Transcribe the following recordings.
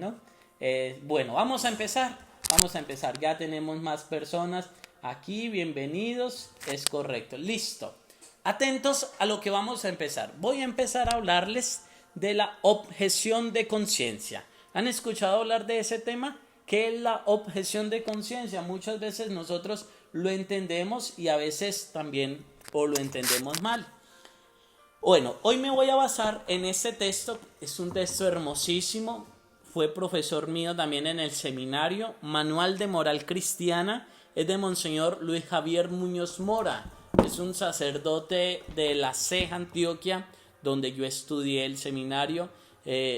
¿no? Bueno, vamos a empezar. Ya tenemos más personas aquí, bienvenidos, es correcto, listo. Atentos a lo que vamos a empezar. Voy a empezar a hablarles de la objeción de conciencia. ¿Han escuchado hablar de ese tema? ¿Qué es la objeción de conciencia? Muchas veces nosotros lo entendemos y a veces también o lo entendemos mal. Bueno, hoy me voy a basar en este texto, es un texto hermosísimo, fue profesor mío también en el seminario, Manual de Moral Cristiana, es de Monseñor Luis Javier Muñoz Mora, es un sacerdote de La Ceja, Antioquia, donde yo estudié el seminario,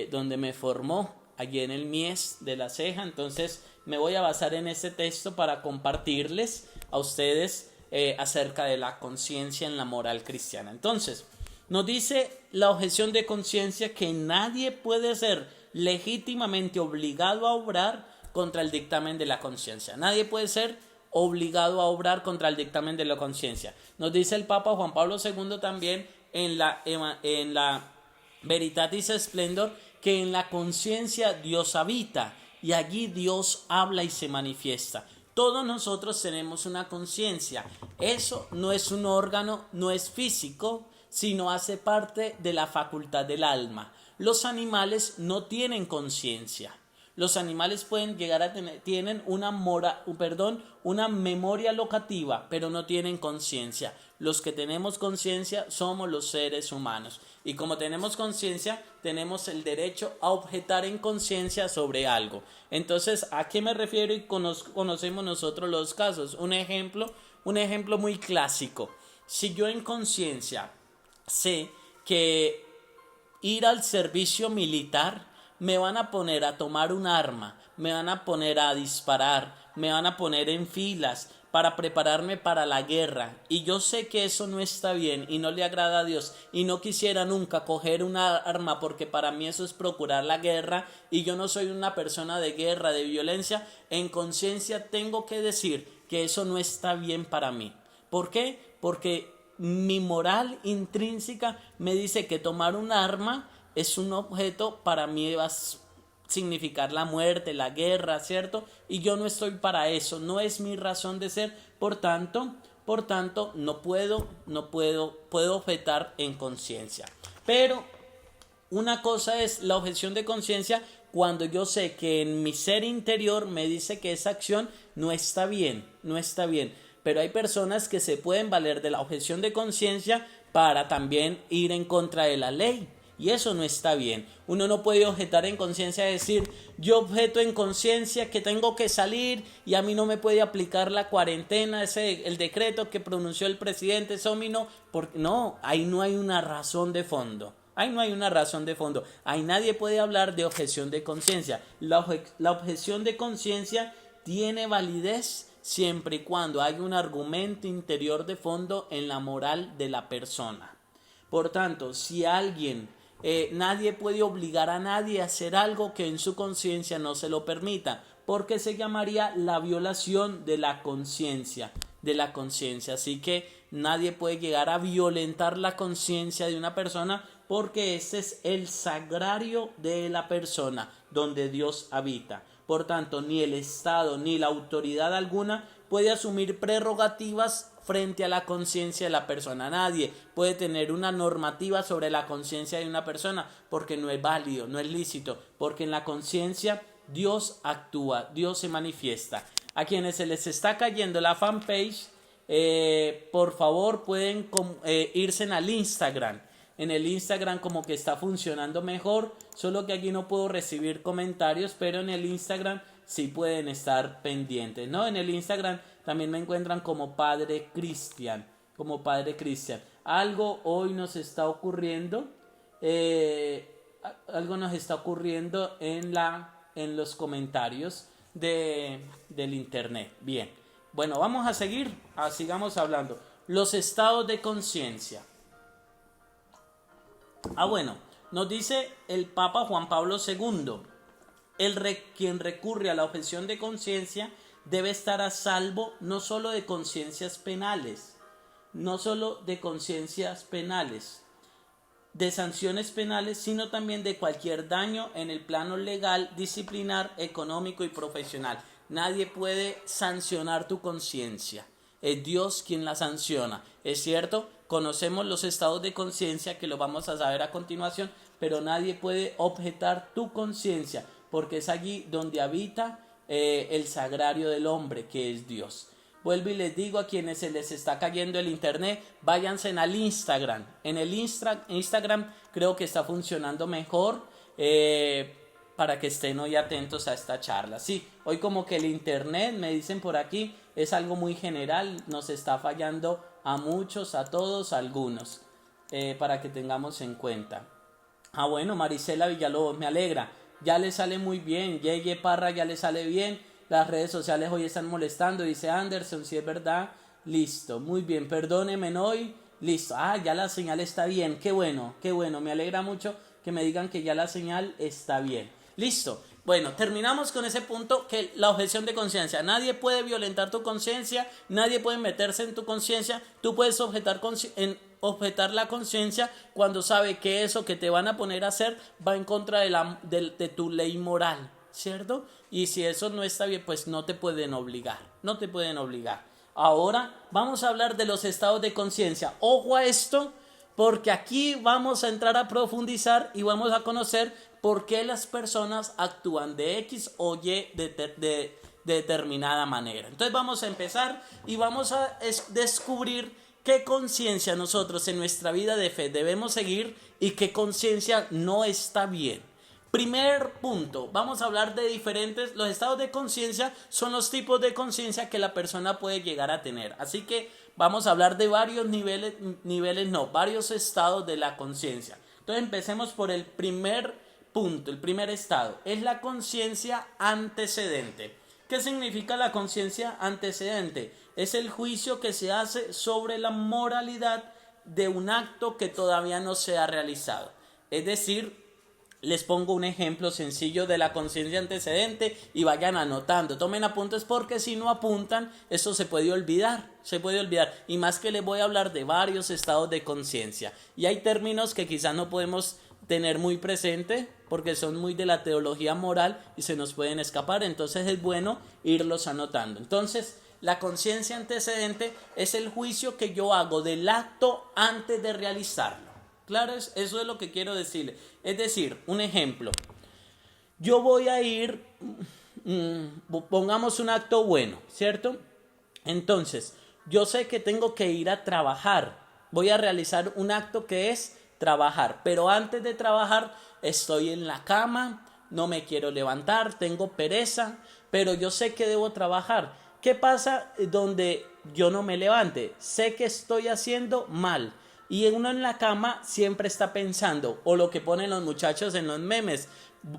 donde me formó, allí en el Mies de La Ceja. Entonces me voy a basar en este texto para compartirles a ustedes acerca de la conciencia en la moral cristiana. Entonces, nos dice la objeción de conciencia que nadie puede ser legítimamente obligado a obrar contra el dictamen de la conciencia. Nadie puede ser obligado a obrar contra el dictamen de la conciencia. Nos dice el Papa Juan Pablo II también en la Veritatis Splendor que en la conciencia Dios habita y allí Dios habla y se manifiesta. Todos nosotros tenemos una conciencia. Eso no es un órgano, no es físico, sino hace parte de la facultad del alma. Los animales no tienen conciencia. Los animales pueden llegar a tienen una memoria locativa, pero no tienen conciencia. Los que tenemos conciencia somos los seres humanos. Y como tenemos conciencia, tenemos el derecho a objetar en conciencia sobre algo. Entonces, ¿a qué me refiero? Y conocemos nosotros los casos. Un ejemplo muy clásico. Si yo en conciencia sé que ir al servicio militar me van a poner a tomar un arma, me van a poner a disparar, me van a poner en filas para prepararme para la guerra, y yo sé que eso no está bien y no le agrada a Dios y no quisiera nunca coger una arma porque para mí eso es procurar la guerra y yo no soy una persona de guerra, de violencia. En conciencia tengo que decir que eso no está bien para mí. ¿Por qué? Porque mi moral intrínseca me dice que tomar un arma es un objeto, para mí va a significar la muerte, la guerra, ¿cierto? Y yo no estoy para eso, no es mi razón de ser, por tanto, no puedo objetar en conciencia. Pero una cosa es la objeción de conciencia cuando yo sé que en mi ser interior me dice que esa acción no está bien. Pero hay personas que se pueden valer de la objeción de conciencia para también ir en contra de la ley. Y eso no está bien. Uno no puede objetar en conciencia, decir, yo objeto en conciencia que tengo que salir y a mí no me puede aplicar la cuarentena, el decreto que pronunció el presidente, porque no, ahí no hay una razón de fondo. Ahí nadie puede hablar de objeción de conciencia. La objeción de conciencia tiene validez siempre y cuando hay un argumento interior de fondo en la moral de la persona. Por tanto, si nadie puede obligar a nadie a hacer algo que en su conciencia no se lo permita, porque se llamaría la violación de la conciencia. Así que nadie puede llegar a violentar la conciencia de una persona, porque ese es el sagrario de la persona, donde Dios habita. Por tanto, ni el Estado ni la autoridad alguna puede asumir prerrogativas frente a la conciencia de la persona. Nadie puede tener una normativa sobre la conciencia de una persona, porque no es válido, no es lícito, porque en la conciencia Dios actúa, Dios se manifiesta. A quienes se les está cayendo la fanpage, por favor pueden irse al Instagram. En el Instagram como que está funcionando mejor, solo que aquí no puedo recibir comentarios, pero en el Instagram sí pueden estar pendientes, ¿no? En el Instagram también me encuentran como Padre Cristian, Algo hoy nos está ocurriendo, en los comentarios del internet. Bien, bueno, vamos a sigamos hablando. Los estados de conciencia. Bueno, nos dice el Papa Juan Pablo II, quien recurre a la objeción de conciencia debe estar a salvo no solo de conciencias penales, de sanciones penales, sino también de cualquier daño en el plano legal, disciplinar, económico y profesional. Nadie puede sancionar tu conciencia. Es Dios quien la sanciona. Es cierto, conocemos los estados de conciencia que lo vamos a saber a continuación, pero nadie puede objetar tu conciencia, porque es allí donde habita el sagrario del hombre, que es Dios. Vuelvo y les digo a quienes se les está cayendo el internet, váyanse al Instagram. En el Instagram creo que está funcionando mejor, para que estén hoy atentos a esta charla. Sí, hoy como que el internet, me dicen por aquí, es algo muy general, nos está fallando a muchos, a todos, a algunos, para que tengamos en cuenta. Bueno, Marisela Villalobos, me alegra, ya le sale muy bien. Yeye Parra, ya le sale bien. Las redes sociales hoy están molestando, dice Anderson, si es verdad, listo, muy bien, perdónenme hoy, listo, ya la señal está bien, qué bueno, me alegra mucho que me digan que ya la señal está bien, listo. Bueno, terminamos con ese punto, que la objeción de conciencia. Nadie puede violentar tu conciencia, nadie puede meterse en tu conciencia. Tú puedes objetar la conciencia cuando sabe que eso que te van a poner a hacer va en contra de tu ley moral, ¿cierto? Y si eso no está bien, pues no te pueden obligar. Ahora vamos a hablar de los estados de conciencia. Ojo a esto, porque aquí vamos a entrar a profundizar y vamos a conocer por qué las personas actúan de X o Y de determinada manera. Entonces vamos a empezar y vamos a descubrir qué conciencia nosotros en nuestra vida de fe debemos seguir y qué conciencia no está bien. Primer punto, vamos a hablar de los estados de conciencia son los tipos de conciencia que la persona puede llegar a tener. Así que vamos a hablar de varios varios estados de la conciencia. Entonces empecemos por el primer punto, el primer estado, es la conciencia antecedente. ¿Qué significa la conciencia antecedente? Es el juicio que se hace sobre la moralidad de un acto que todavía no se ha realizado. Es decir, les pongo un ejemplo sencillo de la conciencia antecedente y vayan anotando, tomen apuntes, porque si no apuntan, eso se puede olvidar, y más que les voy a hablar de varios estados de conciencia, y hay términos que quizás no podemos tener muy presente porque son muy de la teología moral y se nos pueden escapar, entonces es bueno irlos anotando. Entonces, la conciencia antecedente es el juicio que yo hago del acto antes de realizarlo. Claro, eso es lo que quiero decirle. Es decir, un ejemplo. Yo voy a ir, pongamos un acto bueno, ¿cierto? Entonces, yo sé que tengo que ir a trabajar. Voy a realizar un acto que es trabajar. Pero antes de trabajar, estoy en la cama, no me quiero levantar, tengo pereza, pero yo sé que debo trabajar. ¿Qué pasa donde yo no me levante? Sé que estoy haciendo mal. Y uno en la cama siempre está pensando, o lo que ponen los muchachos en los memes,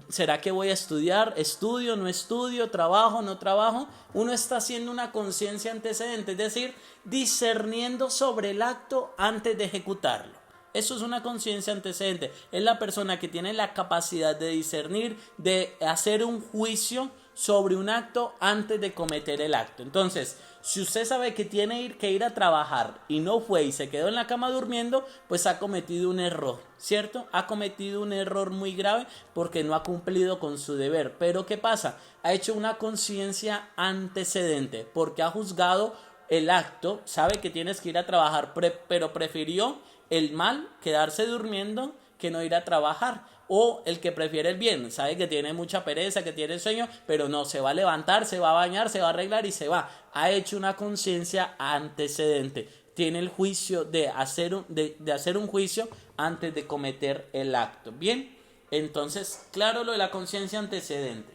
¿será que voy a estudiar? ¿Estudio? ¿No estudio? ¿Trabajo? ¿No trabajo? Uno está haciendo una conciencia antecedente, es decir, discerniendo sobre el acto antes de ejecutarlo. Eso es una conciencia antecedente. Es la persona que tiene la capacidad de discernir, de hacer un juicio sobre un acto antes de cometer el acto. Entonces, si usted sabe que tiene que ir a trabajar y no fue y se quedó en la cama durmiendo, pues ha cometido un error, ¿cierto? Ha cometido un error muy grave porque no ha cumplido con su deber. Pero ¿qué pasa? Ha hecho una conciencia antecedente porque ha juzgado el acto, sabe que tienes que ir a trabajar, pero prefirió el mal, quedarse durmiendo, que no ir a trabajar. O el que prefiere el bien, sabe que tiene mucha pereza, que tiene sueño, pero no, se va a levantar, se va a bañar, se va a arreglar y se va. Ha hecho una conciencia antecedente. Tiene el juicio de hacer un juicio antes de cometer el acto. Bien, entonces, claro lo de la conciencia antecedente.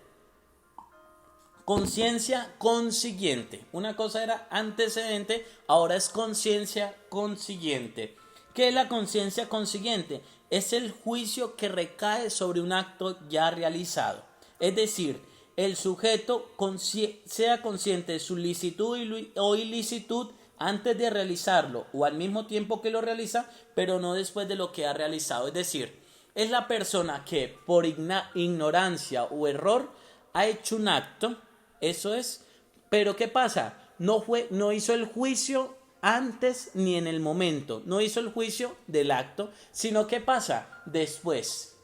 Conciencia consiguiente. Una cosa era antecedente, ahora es conciencia consiguiente. ¿Qué es la conciencia consiguiente? Es el juicio que recae sobre un acto ya realizado. Es decir, el sujeto sea consciente de su licitud o ilicitud antes de realizarlo o al mismo tiempo que lo realiza, pero no después de lo que ha realizado. Es decir, es la persona que por ignorancia o error ha hecho un acto, eso es, pero ¿qué pasa? No hizo el juicio antes ni en el momento, no hizo el juicio del acto, sino ¿qué pasa? Después.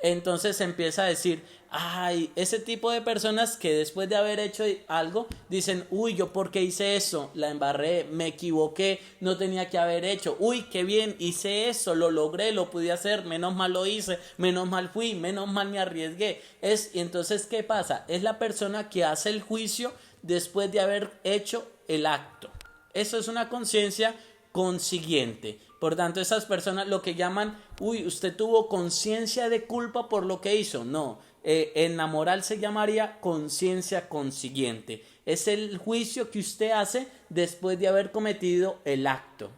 Entonces empieza a decir, ay, ese tipo de personas que después de haber hecho algo dicen, uy, yo por qué hice eso, la embarré, me equivoqué, no tenía que haber hecho, uy, qué bien, hice eso, lo logré, lo pude hacer, menos mal lo hice, menos mal fui, menos mal me arriesgué. Y entonces, ¿qué pasa? Es la persona que hace el juicio después de haber hecho el acto. Eso es una conciencia consiguiente. Por tanto, esas personas lo que llaman, uy, usted tuvo conciencia de culpa por lo que hizo. No, en la moral se llamaría conciencia consiguiente. Es el juicio que usted hace después de haber cometido el acto.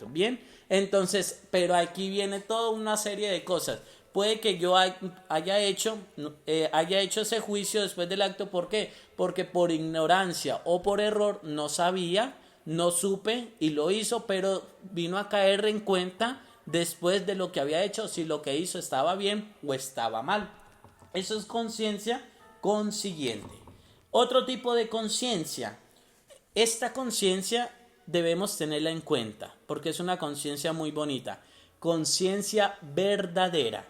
¿Bien? Entonces, pero aquí viene toda una serie de cosas. Puede que yo haya hecho ese juicio después del acto. ¿Por qué? Porque por ignorancia o por error no sabía, no supe y lo hizo, pero vino a caer en cuenta después de lo que había hecho, si lo que hizo estaba bien o estaba mal. Eso es conciencia consiguiente. Otro tipo de conciencia. Esta conciencia debemos tenerla en cuenta porque es una conciencia muy bonita. Conciencia verdadera.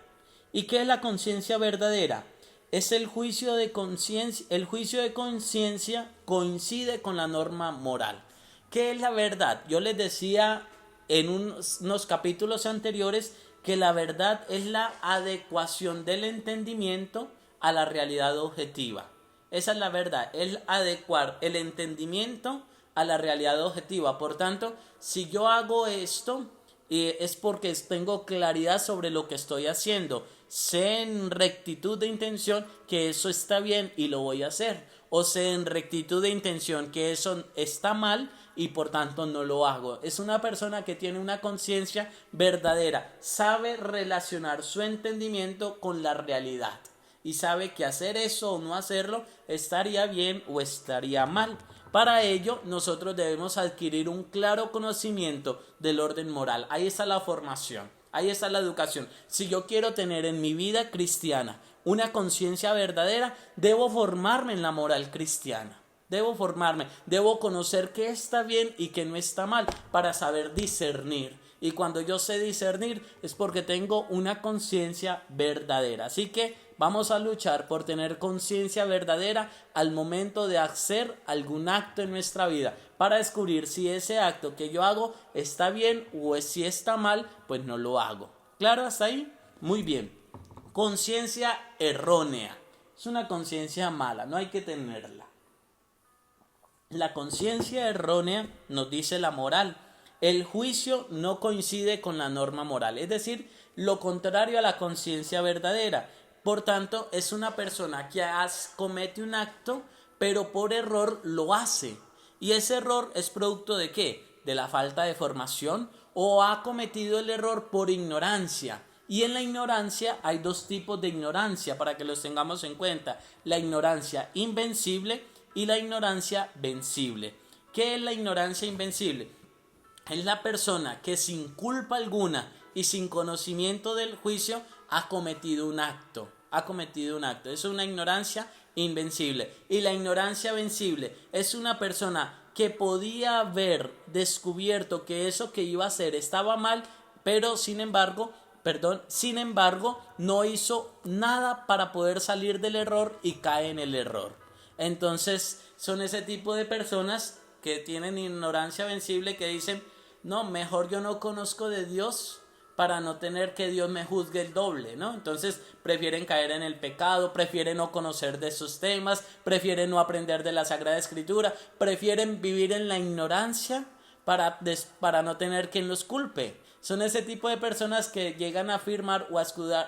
¿Y qué es la conciencia verdadera? Es el juicio de conciencia. El juicio de conciencia coincide con la norma moral. ¿Qué es la verdad? Yo les decía en unos capítulos anteriores que la verdad es la adecuación del entendimiento a la realidad objetiva. Esa es la verdad, es adecuar el entendimiento a la realidad objetiva. Por tanto, si yo hago esto, es porque tengo claridad sobre lo que estoy haciendo. Sé en rectitud de intención que eso está bien y lo voy a hacer. O sé en rectitud de intención que eso está mal y por tanto no lo hago. Es una persona que tiene una conciencia verdadera. Sabe relacionar su entendimiento con la realidad. Y sabe que hacer eso o no hacerlo estaría bien o estaría mal. Para ello, nosotros debemos adquirir un claro conocimiento del orden moral. Ahí está la formación, ahí está la educación. Si yo quiero tener en mi vida cristiana una conciencia verdadera, debo formarme en la moral cristiana. Debo conocer qué está bien y qué no está mal para saber discernir. Y cuando yo sé discernir es porque tengo una conciencia verdadera. Así que vamos a luchar por tener conciencia verdadera al momento de hacer algún acto en nuestra vida, para descubrir si ese acto que yo hago está bien o si está mal, pues no lo hago. ¿Claro hasta ahí? Muy bien. Conciencia errónea. Es una conciencia mala, no hay que tenerla. La conciencia errónea nos dice la moral. El juicio no coincide con la norma moral, es decir, lo contrario a la conciencia verdadera. Por tanto, es una persona que comete un acto, pero por error lo hace. ¿Y ese error es producto de qué? De la falta de formación, o ha cometido el error por ignorancia. Y en la ignorancia hay dos tipos de ignorancia para que los tengamos en cuenta: la ignorancia invencible y la ignorancia vencible. ¿Qué es la ignorancia invencible? Es la persona que sin culpa alguna y sin conocimiento del juicio ha cometido un acto. Es una ignorancia invencible. Y la ignorancia vencible es una persona que podía haber descubierto que eso que iba a hacer estaba mal, pero sin embargo no hizo nada para poder salir del error y cae en el error. Entonces son ese tipo de personas que tienen ignorancia vencible, que dicen: no, mejor yo no conozco de Dios para no tener que Dios me juzgue el doble, ¿no? Entonces prefieren caer en el pecado, prefieren no conocer de esos temas, prefieren no aprender de la Sagrada Escritura, prefieren vivir en la ignorancia para no tener quien los culpe. Son ese tipo de personas que llegan a afirmar o a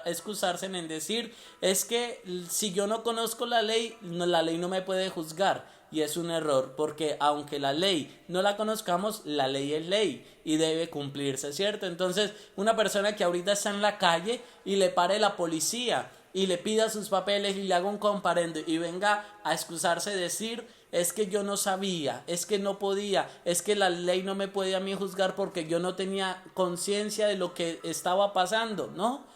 excusarse en decir: es que si yo no conozco la ley no me puede juzgar. Y es un error, porque aunque la ley no la conozcamos, la ley es ley y debe cumplirse, ¿cierto? Entonces, una persona que ahorita está en la calle y le pare la policía y le pida sus papeles y le haga un comparendo y venga a excusarse, decir: es que yo no sabía, es que no podía, es que la ley no me podía a mí juzgar porque yo no tenía conciencia de lo que estaba pasando, ¿no?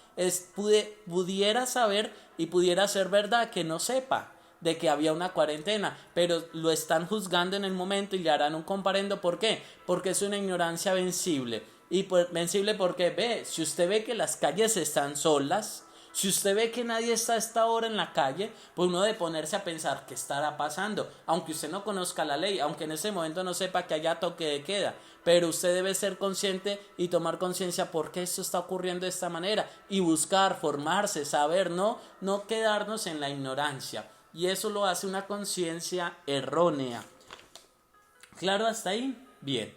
Pudiera saber y pudiera ser verdad que no sepa. de que había una cuarentena, pero lo están juzgando en el momento y le harán un comparendo. ¿Por qué? Porque es una ignorancia vencible. Y vencible porque si usted ve que las calles están solas, si usted ve que nadie está a esta hora en la calle, pues uno debe ponerse a pensar qué estará pasando, aunque usted no conozca la ley, aunque en ese momento no sepa que haya toque de queda, pero usted debe ser consciente y tomar conciencia por qué esto está ocurriendo de esta manera y buscar, formarse, saber, no quedarnos en la ignorancia. Y eso lo hace una conciencia errónea. ¿Claro hasta ahí? Bien.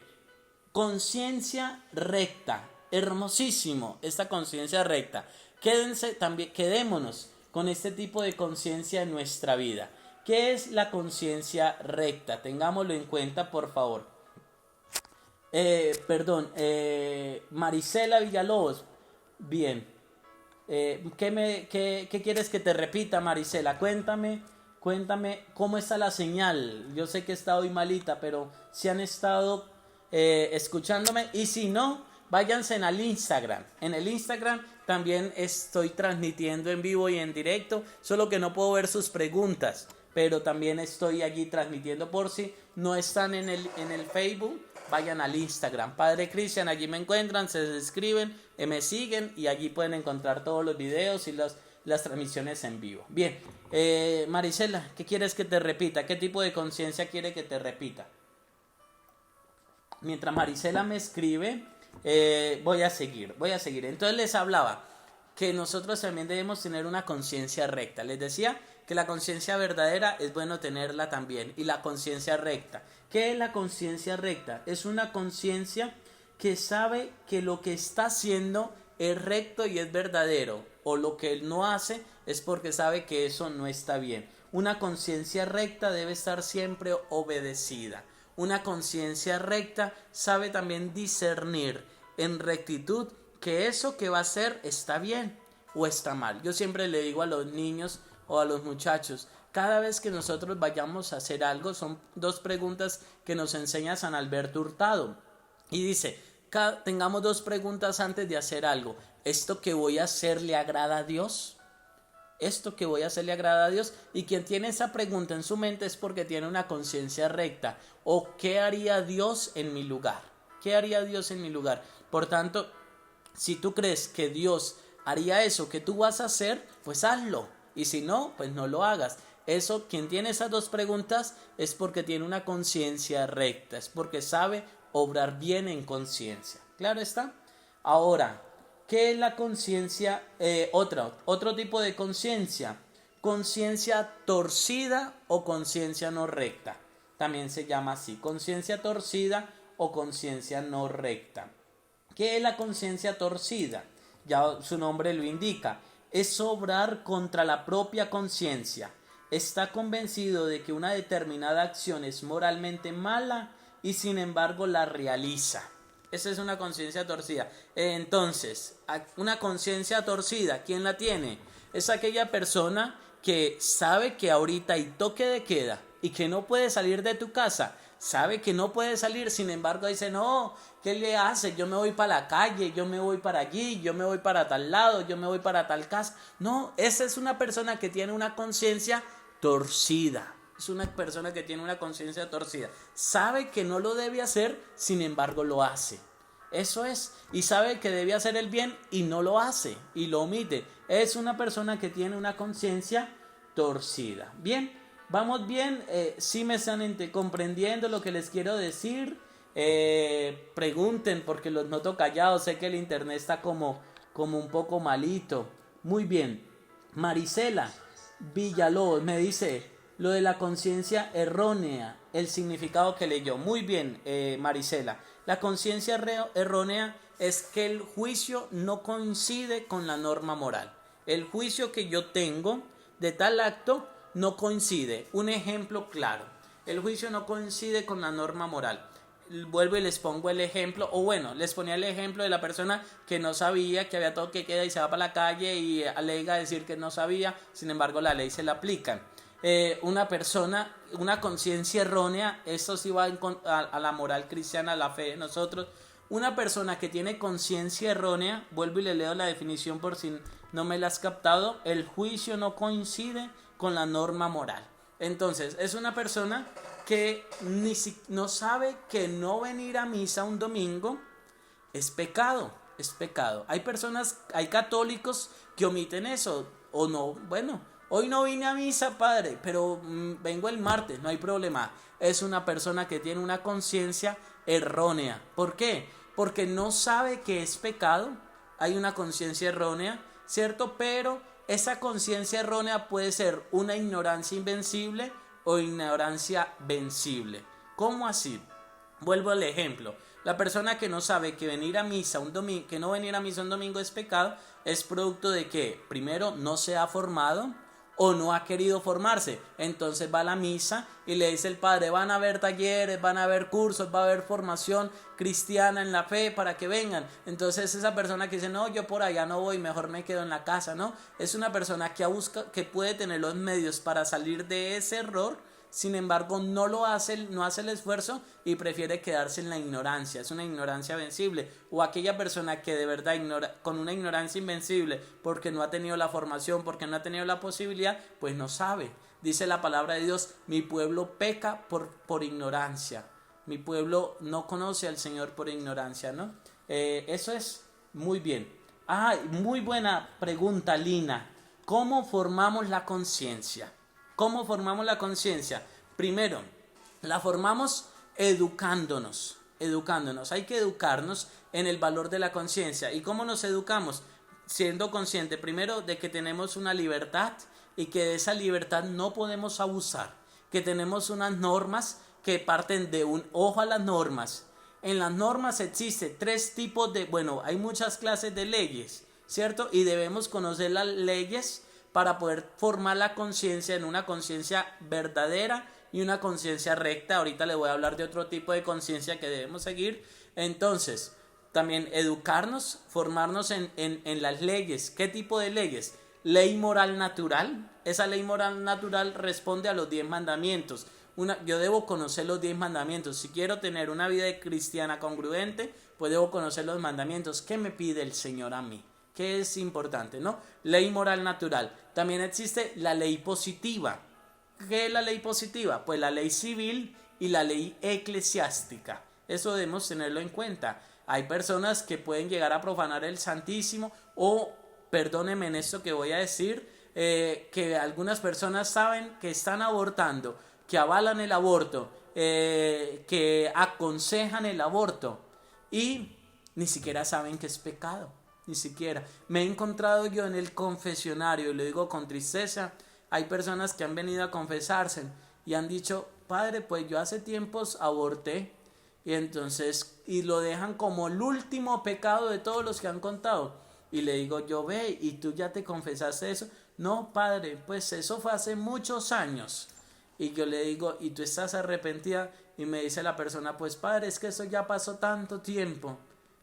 Conciencia recta. Hermosísimo esta conciencia recta. Quedémonos con este tipo de conciencia en nuestra vida. ¿Qué es la conciencia recta? Tengámoslo en cuenta, por favor. Marisela Villalobos. Bien. ¿Qué quieres que te repita, Marisela? Cuéntame cómo está la señal. Yo sé que está hoy malita, pero si han estado escuchándome, y si no, váyanse al Instagram. En el Instagram también estoy transmitiendo en vivo y en directo, solo que no puedo ver sus preguntas, pero también estoy allí transmitiendo. Por si no están en el Facebook, vayan al Instagram, Padre Cristian, allí me encuentran, se suscriben, me siguen y allí pueden encontrar todos los videos y las transmisiones en vivo. Bien, Marisela, ¿qué quieres que te repita? ¿Qué tipo de conciencia quiere que te repita? Mientras Marisela me escribe, voy a seguir. Entonces les hablaba que nosotros también debemos tener una conciencia recta. Les decía que la conciencia verdadera es bueno tenerla también. Y la conciencia recta. ¿Qué es la conciencia recta? Es una conciencia que sabe que lo que está haciendo es recto y es verdadero. O lo que él no hace es porque sabe que eso no está bien. Una conciencia recta debe estar siempre obedecida. Una conciencia recta sabe también discernir en rectitud que eso que va a hacer está bien o está mal. Yo siempre le digo a los niños o a los muchachos, cada vez que nosotros vayamos a hacer algo, son dos preguntas que nos enseña San Alberto Hurtado. Y dice, tengamos dos preguntas antes de hacer algo. ¿Esto que voy a hacer le agrada a Dios? ¿Esto que voy a hacer le agrada a Dios? Y quien tiene esa pregunta en su mente es porque tiene una conciencia recta. ¿O qué haría Dios en mi lugar? ¿Qué haría Dios en mi lugar? Por tanto, si tú crees que Dios haría eso que tú vas a hacer, pues hazlo. Y si no, pues no lo hagas. Eso, quien tiene esas dos preguntas es porque tiene una conciencia recta. Es porque sabe obrar bien en conciencia. ¿Claro está? Ahora, ¿qué es la conciencia? Otro tipo de conciencia. Conciencia torcida o conciencia no recta. También se llama así. Conciencia torcida o conciencia no recta. ¿Qué es la conciencia torcida? Ya su nombre lo indica. Es obrar contra la propia conciencia. Está convencido de que una determinada acción es moralmente mala y sin embargo la realiza. Esa es una conciencia torcida. Entonces, una conciencia torcida, ¿quién la tiene? Es aquella persona que sabe que ahorita hay toque de queda y que no puede salir de tu casa. Sabe que no puede salir, sin embargo dice, no, ¿qué le hace? Yo me voy para la calle, yo me voy para allí, yo me voy para tal lado, yo me voy para tal casa. No, esa es una persona que tiene una conciencia torcida. Es una persona que tiene una conciencia torcida. Sabe que no lo debe hacer, sin embargo lo hace. Eso es. Y sabe que debe hacer el bien y no lo hace y lo omite. Es una persona que tiene una conciencia torcida. Bien, vamos bien. Si me están comprendiendo lo que les quiero decir. Pregunten porque los noto callados. Sé que el internet está como un poco malito. Muy bien. Marisela Villalobos me dice lo de la conciencia errónea, el significado que leyó. Muy bien, Marisela. La conciencia errónea es que el juicio no coincide con la norma moral. El juicio que yo tengo de tal acto no coincide. Un ejemplo claro. El juicio no coincide con la norma moral. Vuelvo y les pongo el ejemplo, o bueno, les ponía el ejemplo de la persona que no sabía que había toque de queda y se va para la calle y alega decir que no sabía, sin embargo la ley se la aplican. Una persona, una conciencia errónea, esto sí va a la moral cristiana, a la fe de nosotros. Una persona que tiene conciencia errónea, vuelvo y le leo la definición por si no me la has captado, el juicio no coincide con la norma moral. Entonces, es una persona que no sabe que no venir a misa un domingo es pecado, es pecado. Hay católicos que omiten eso, o no, bueno, hoy no vine a misa, padre, pero vengo el martes, no hay problema. Es una persona que tiene una conciencia errónea. ¿Por qué? Porque no sabe que es pecado, hay una conciencia errónea, ¿cierto? Pero esa conciencia errónea puede ser una ignorancia invencible o ignorancia vencible. ¿Cómo así? Vuelvo al ejemplo. La persona que no sabe que venir a misa un domingo, que no venir a misa un domingo es pecado, es producto de que primero no se ha formado o no ha querido formarse. Entonces va a la misa y le dice el padre, van a haber talleres, van a haber cursos, va a haber formación cristiana en la fe para que vengan. Entonces esa persona que dice, no, yo por allá no voy, mejor me quedo en la casa, ¿no? Es una persona que puede tener los medios para salir de ese error. Sin embargo, no hace el esfuerzo y prefiere quedarse en la ignorancia. Es una ignorancia vencible. O aquella persona que de verdad con una ignorancia invencible porque no ha tenido la formación, porque no ha tenido la posibilidad, pues no sabe. Dice la palabra de Dios, mi pueblo peca por ignorancia. Mi pueblo no conoce al Señor por ignorancia, ¿no? Eso es muy bien. Muy buena pregunta, Lina. ¿Cómo formamos la conciencia? ¿Cómo formamos la conciencia? Primero, la formamos educándonos. Hay que educarnos en el valor de la conciencia. ¿Y cómo nos educamos? Siendo consciente, primero, de que tenemos una libertad y que de esa libertad no podemos abusar. Que tenemos unas normas que parten de ojo a las normas. En las normas existen hay muchas clases de leyes, ¿cierto? Y debemos conocer las leyes para poder formar la conciencia en una conciencia verdadera y una conciencia recta. Ahorita le voy a hablar de otro tipo de conciencia que debemos seguir. Entonces, también educarnos, formarnos en las leyes. ¿Qué tipo de leyes? Ley moral natural. Esa ley moral natural responde a los 10 mandamientos. Yo debo conocer los 10 mandamientos. Si quiero tener una vida cristiana congruente, pues debo conocer los mandamientos. ¿Qué me pide el Señor a mí? Que es importante, ¿no? Ley moral natural. También existe la ley positiva. ¿Qué es la ley positiva? Pues la ley civil y la ley eclesiástica. Eso debemos tenerlo en cuenta. Hay personas que pueden llegar a profanar el Santísimo o, perdónenme en esto que voy a decir, que algunas personas saben que están abortando, que avalan el aborto, que aconsejan el aborto y ni siquiera saben que es pecado. Ni siquiera. Me he encontrado yo en el confesionario, y lo digo con tristeza, hay personas que han venido a confesarse y han dicho, padre, pues yo hace tiempos aborté, y lo dejan como el último pecado de todos los que han contado. Y le digo yo, ve, ¿y tú ya te confesaste eso? No, padre, pues eso fue hace muchos años. Y yo le digo, ¿y tú estás arrepentida? Y me dice la persona, pues padre, es que eso ya pasó tanto tiempo.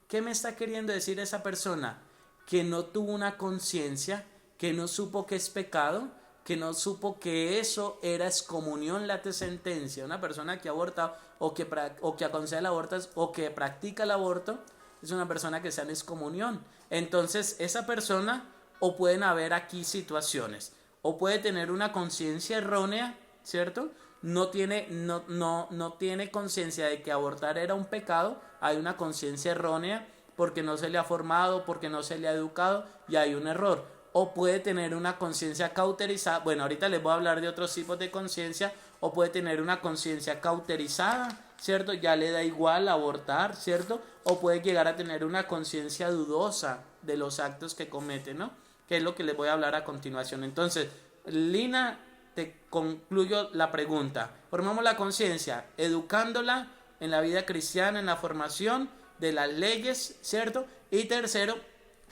¿Qué me está queriendo decir esa persona? Que no tuvo una conciencia, que no supo que es pecado, que no supo que eso era excomunión late sentencia. Una persona que aborta o que aconseja el aborto o que practica el aborto es una persona que está en excomunión. Entonces esa persona, o pueden haber aquí situaciones, o puede tener una conciencia errónea, ¿cierto? No tiene conciencia de que abortar era un pecado, hay una conciencia errónea porque no se le ha formado, porque no se le ha educado y hay un error. O puede tener una conciencia cauterizada, bueno, ahorita les voy a hablar de otros tipos de conciencia, o puede tener una conciencia cauterizada, ¿cierto? Ya le da igual abortar, ¿cierto? O puede llegar a tener una conciencia dudosa de los actos que comete, ¿no? Que es lo que les voy a hablar a continuación. Entonces, Lina, te concluyo la pregunta. Formamos la conciencia educándola en la vida cristiana, en la formación de las leyes, ¿cierto? Y tercero,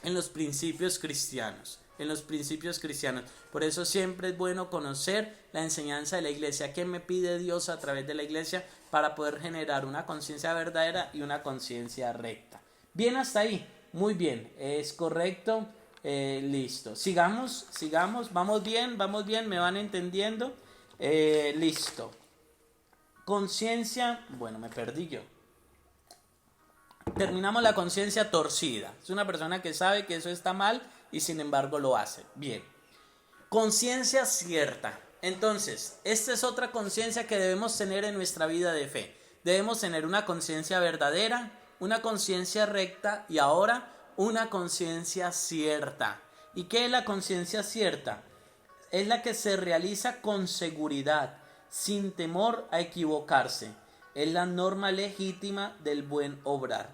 en los principios cristianos. Por eso siempre es bueno conocer la enseñanza de la iglesia. ¿Qué me pide Dios a través de la iglesia para poder generar una conciencia verdadera y una conciencia recta? Bien, hasta ahí. Muy bien. Es correcto. Listo. Sigamos. Vamos bien. ¿Me van entendiendo? Listo. Conciencia. Bueno, me perdí yo. Terminamos la conciencia torcida. Es una persona que sabe que eso está mal y sin embargo lo hace. Bien. Conciencia cierta. Entonces, esta es otra conciencia que debemos tener en nuestra vida de fe. Debemos tener una conciencia verdadera, una conciencia recta y ahora una conciencia cierta. ¿Y qué es la conciencia cierta? Es la que se realiza con seguridad, sin temor a equivocarse. Es la norma legítima del buen obrar.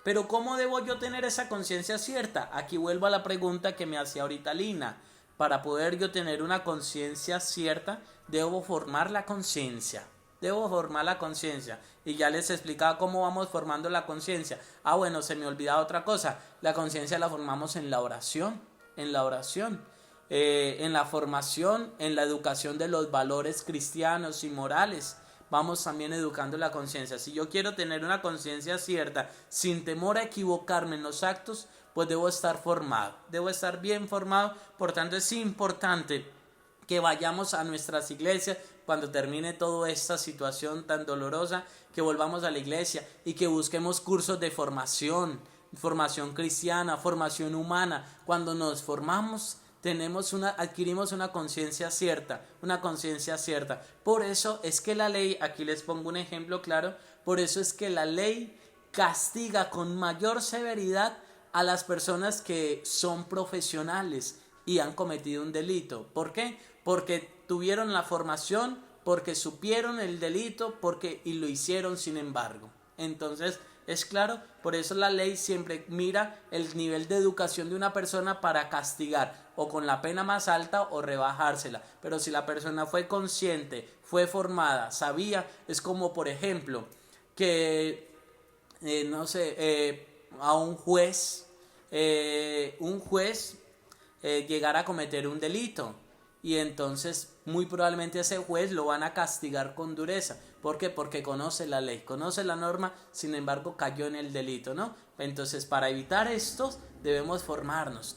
Pero ¿cómo debo yo tener esa conciencia cierta? Aquí vuelvo a la pregunta que me hacía ahorita Lina. Para poder yo tener una conciencia cierta, debo formar la conciencia. Debo formar la conciencia. Y ya les explicaba cómo vamos formando la conciencia. Bueno, se me olvidaba otra cosa. La conciencia la formamos en la oración. En la oración. En la formación, en la educación de los valores cristianos y morales. Vamos también educando la conciencia. Si yo quiero tener una conciencia cierta, sin temor a equivocarme en los actos, pues debo estar formado, debo estar bien formado. Por tanto, es importante que vayamos a nuestras iglesias cuando termine toda esta situación tan dolorosa, que volvamos a la iglesia y que busquemos cursos de formación cristiana, formación humana. Cuando nos formamos, adquirimos una conciencia cierta, Por eso es que la ley, aquí les pongo un ejemplo claro, por eso es que la ley castiga con mayor severidad a las personas que son profesionales y han cometido un delito. ¿Por qué? Porque tuvieron la formación, porque supieron el delito, y lo hicieron sin embargo. Entonces, es claro, por eso la ley siempre mira el nivel de educación de una persona para castigar, o con la pena más alta o rebajársela. Pero si la persona fue consciente, fue formada, sabía, es como por ejemplo que, a un juez llegara a cometer un delito, y entonces muy probablemente a ese juez lo van a castigar con dureza. ¿Por qué? Porque conoce la ley, conoce la norma, sin embargo cayó en el delito, ¿no? Entonces, para evitar esto debemos formarnos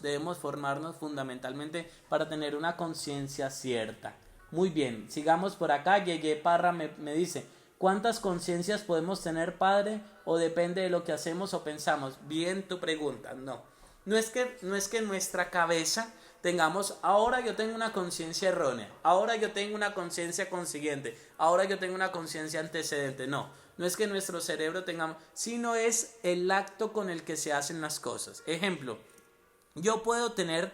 fundamentalmente para tener una conciencia cierta. Muy bien, sigamos por acá. Yeye Parra me dice: ¿cuántas conciencias podemos tener, padre? ¿O depende de lo que hacemos o pensamos? Bien tu pregunta. No es que en nuestra cabeza tengamos, ahora yo tengo una conciencia errónea, ahora yo tengo una conciencia consiguiente, ahora yo tengo una conciencia antecedente. No es que en nuestro cerebro tengamos, sino es el acto con el que se hacen las cosas. Ejemplo, yo puedo tener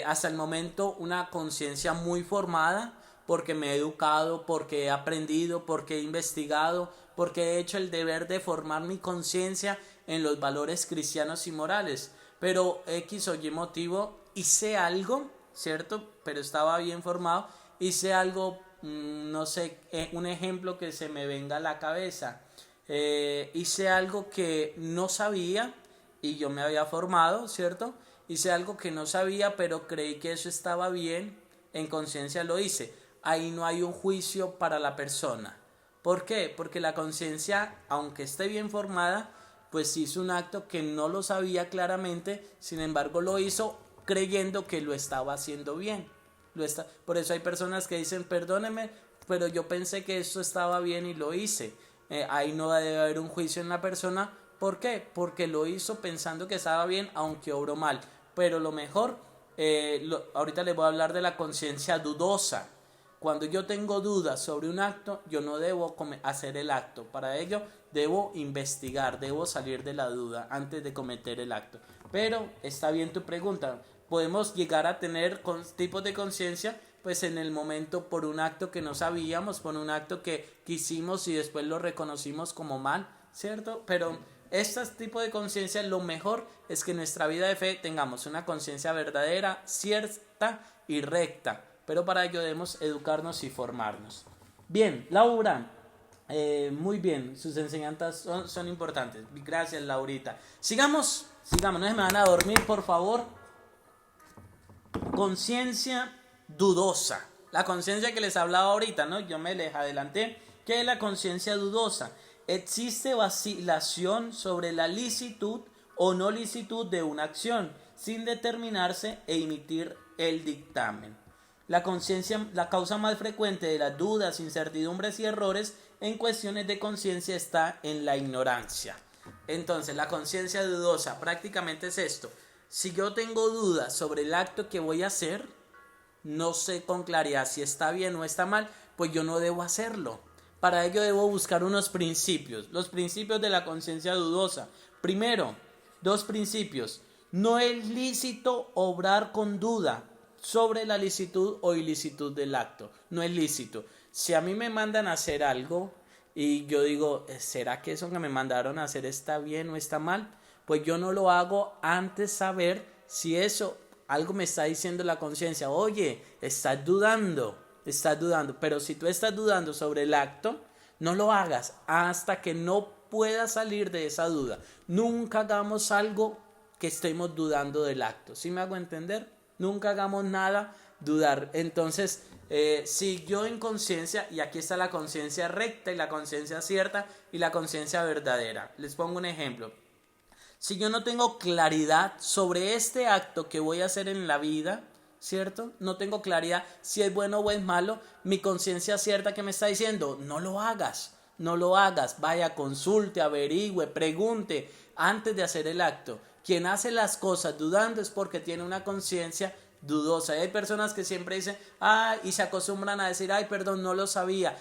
hasta el momento una conciencia muy formada, porque me he educado, porque he aprendido, porque he investigado, porque he hecho el deber de formar mi conciencia en los valores cristianos y morales. Pero X o Y motivo hice algo, ¿cierto? Pero estaba bien formado, hice algo, un ejemplo que se me venga a la cabeza. Hice algo que no sabía y yo me había formado, ¿cierto? Hice algo que no sabía, pero creí que eso estaba bien, en conciencia lo hice. Ahí no hay un juicio para la persona. ¿Por qué? Porque la conciencia, aunque esté bien formada, pues hizo un acto que no lo sabía claramente, sin embargo lo hizo creyendo que lo estaba haciendo bien. Por eso hay personas que dicen: perdóneme, pero yo pensé que esto estaba bien y lo hice. Ahí no debe haber un juicio en la persona. ¿Por qué? Porque lo hizo pensando que estaba bien, aunque obró mal. Pero lo mejor, ahorita les voy a hablar de la conciencia dudosa. Cuando yo tengo dudas sobre un acto, yo no debo hacer el acto. Para ello debo investigar, debo salir de la duda antes de cometer el acto. Pero está bien tu pregunta. Podemos llegar a tener tipos de conciencia, pues en el momento, por un acto que no sabíamos, por un acto que quisimos y después lo reconocimos como mal, ¿cierto? Pero estos tipos de conciencia, lo mejor es que en nuestra vida de fe tengamos una conciencia verdadera, cierta y recta. Pero para ello debemos educarnos y formarnos. Bien, Laura, muy bien, sus enseñanzas son importantes. Gracias, Laurita. Sigamos, no se me van a dormir, por favor. Conciencia dudosa. La conciencia que les hablaba ahorita, ¿no? Yo me les adelanté. ¿Qué es la conciencia dudosa? Existe vacilación sobre la licitud o no licitud de una acción, sin determinarse e emitir el dictamen. La conciencia, la causa más frecuente de las dudas, incertidumbres y errores en cuestiones de conciencia está en la ignorancia. Entonces, la conciencia dudosa prácticamente es esto. Si yo tengo dudas sobre el acto que voy a hacer, no sé con claridad si está bien o está mal, pues yo no debo hacerlo. Para ello debo buscar unos principios, los principios de la conciencia dudosa. Primero, dos principios. No es lícito obrar con duda sobre la licitud o ilicitud del acto. No es lícito. Si a mí me mandan a hacer algo y yo digo, ¿será que eso que me mandaron a hacer está bien o está mal? Pues yo no lo hago antes de saber si eso, algo me está diciendo la conciencia. Oye, estás dudando. Pero si tú estás dudando sobre el acto, no lo hagas hasta que no puedas salir de esa duda. Nunca hagamos algo que estemos dudando del acto. ¿Sí me hago entender? Nunca hagamos nada dudar. Entonces, si yo en conciencia, y aquí está la conciencia recta y la conciencia cierta y la conciencia verdadera. Les pongo un ejemplo. Si yo no tengo claridad sobre este acto que voy a hacer en la vida, ¿cierto? No tengo claridad si es bueno o es malo, mi conciencia cierta que me está diciendo, no lo hagas, vaya, consulte, averigüe, pregunte antes de hacer el acto. Quien hace las cosas dudando es porque tiene una conciencia dudosa. Hay personas que siempre dicen, y se acostumbran a decir, perdón, no lo sabía,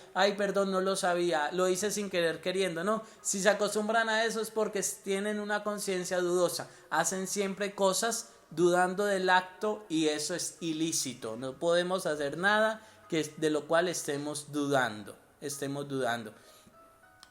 lo hice sin querer queriendo. No, si se acostumbran a eso es porque tienen una conciencia dudosa, hacen siempre cosas dudando del acto y eso es ilícito. No podemos hacer nada de lo cual estemos dudando.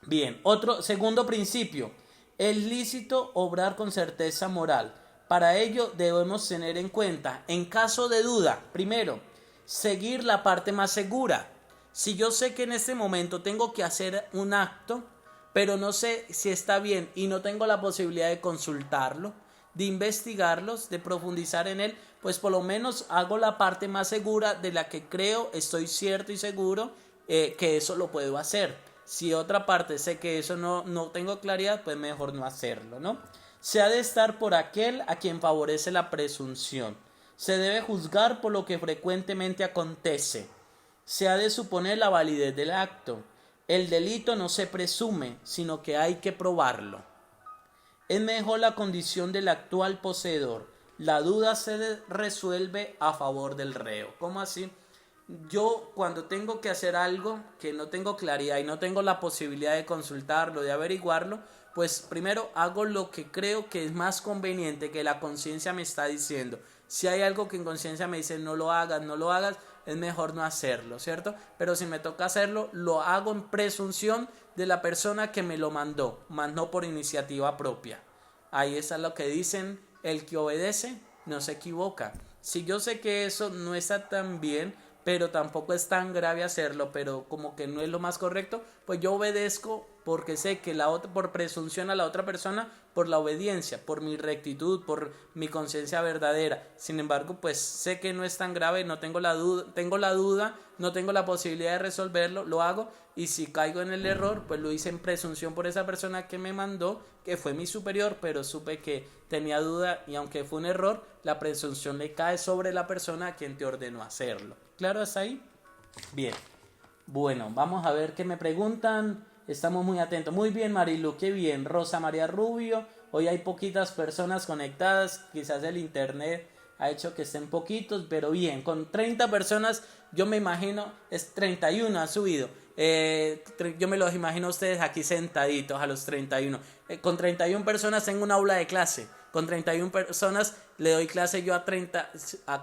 Bien, segundo principio, es lícito obrar con certeza moral. Para ello debemos tener en cuenta, en caso de duda, primero, seguir la parte más segura. Si yo sé que en este momento tengo que hacer un acto, pero no sé si está bien y no tengo la posibilidad de consultarlo, de investigarlos, de profundizar en él, pues por lo menos hago la parte más segura de la que creo, estoy cierto y seguro que eso lo puedo hacer. Si otra parte sé que eso no tengo claridad, pues mejor no hacerlo, ¿no? Se ha de estar por aquel a quien favorece la presunción. Se debe juzgar por lo que frecuentemente acontece. Se ha de suponer la validez del acto. El delito no se presume, sino que hay que probarlo. Es mejor la condición del actual poseedor. La duda se resuelve a favor del reo. ¿Cómo así? Yo cuando tengo que hacer algo que no tengo claridad y no tengo la posibilidad de consultarlo, de averiguarlo, pues primero hago lo que creo que es más conveniente, que la conciencia me está diciendo. Si hay algo que en conciencia me dice no lo hagas, es mejor no hacerlo, ¿cierto? Pero si me toca hacerlo, lo hago en presunción de la persona que me lo mandó, más no por iniciativa propia. Ahí está lo que dicen, el que obedece no se equivoca. Si yo sé que eso no está tan bien, pero tampoco es tan grave hacerlo, pero como que no es lo más correcto, pues yo obedezco porque sé que por presunción a la otra persona, por la obediencia, por mi rectitud, por mi conciencia verdadera. Sin embargo, pues sé que no es tan grave, no tengo la duda, no tengo la posibilidad de resolverlo, lo hago, y si caigo en el error, pues lo hice en presunción por esa persona que me mandó, que fue mi superior, pero supe que tenía duda y aunque fue un error, la presunción le cae sobre la persona a quien te ordenó hacerlo. ¿Claro hasta ahí? Bien. Bueno, vamos a ver qué me preguntan. Estamos muy atentos. Muy bien, Marilu, qué bien. Rosa María Rubio. Hoy hay poquitas personas conectadas. Quizás el internet ha hecho que estén poquitos, pero bien. Con 30 personas, yo me imagino, es 31 ha subido. Yo me los imagino a ustedes aquí sentaditos a los 31. Con 31 personas tengo un aula de clase. Con 31 personas le doy clase yo a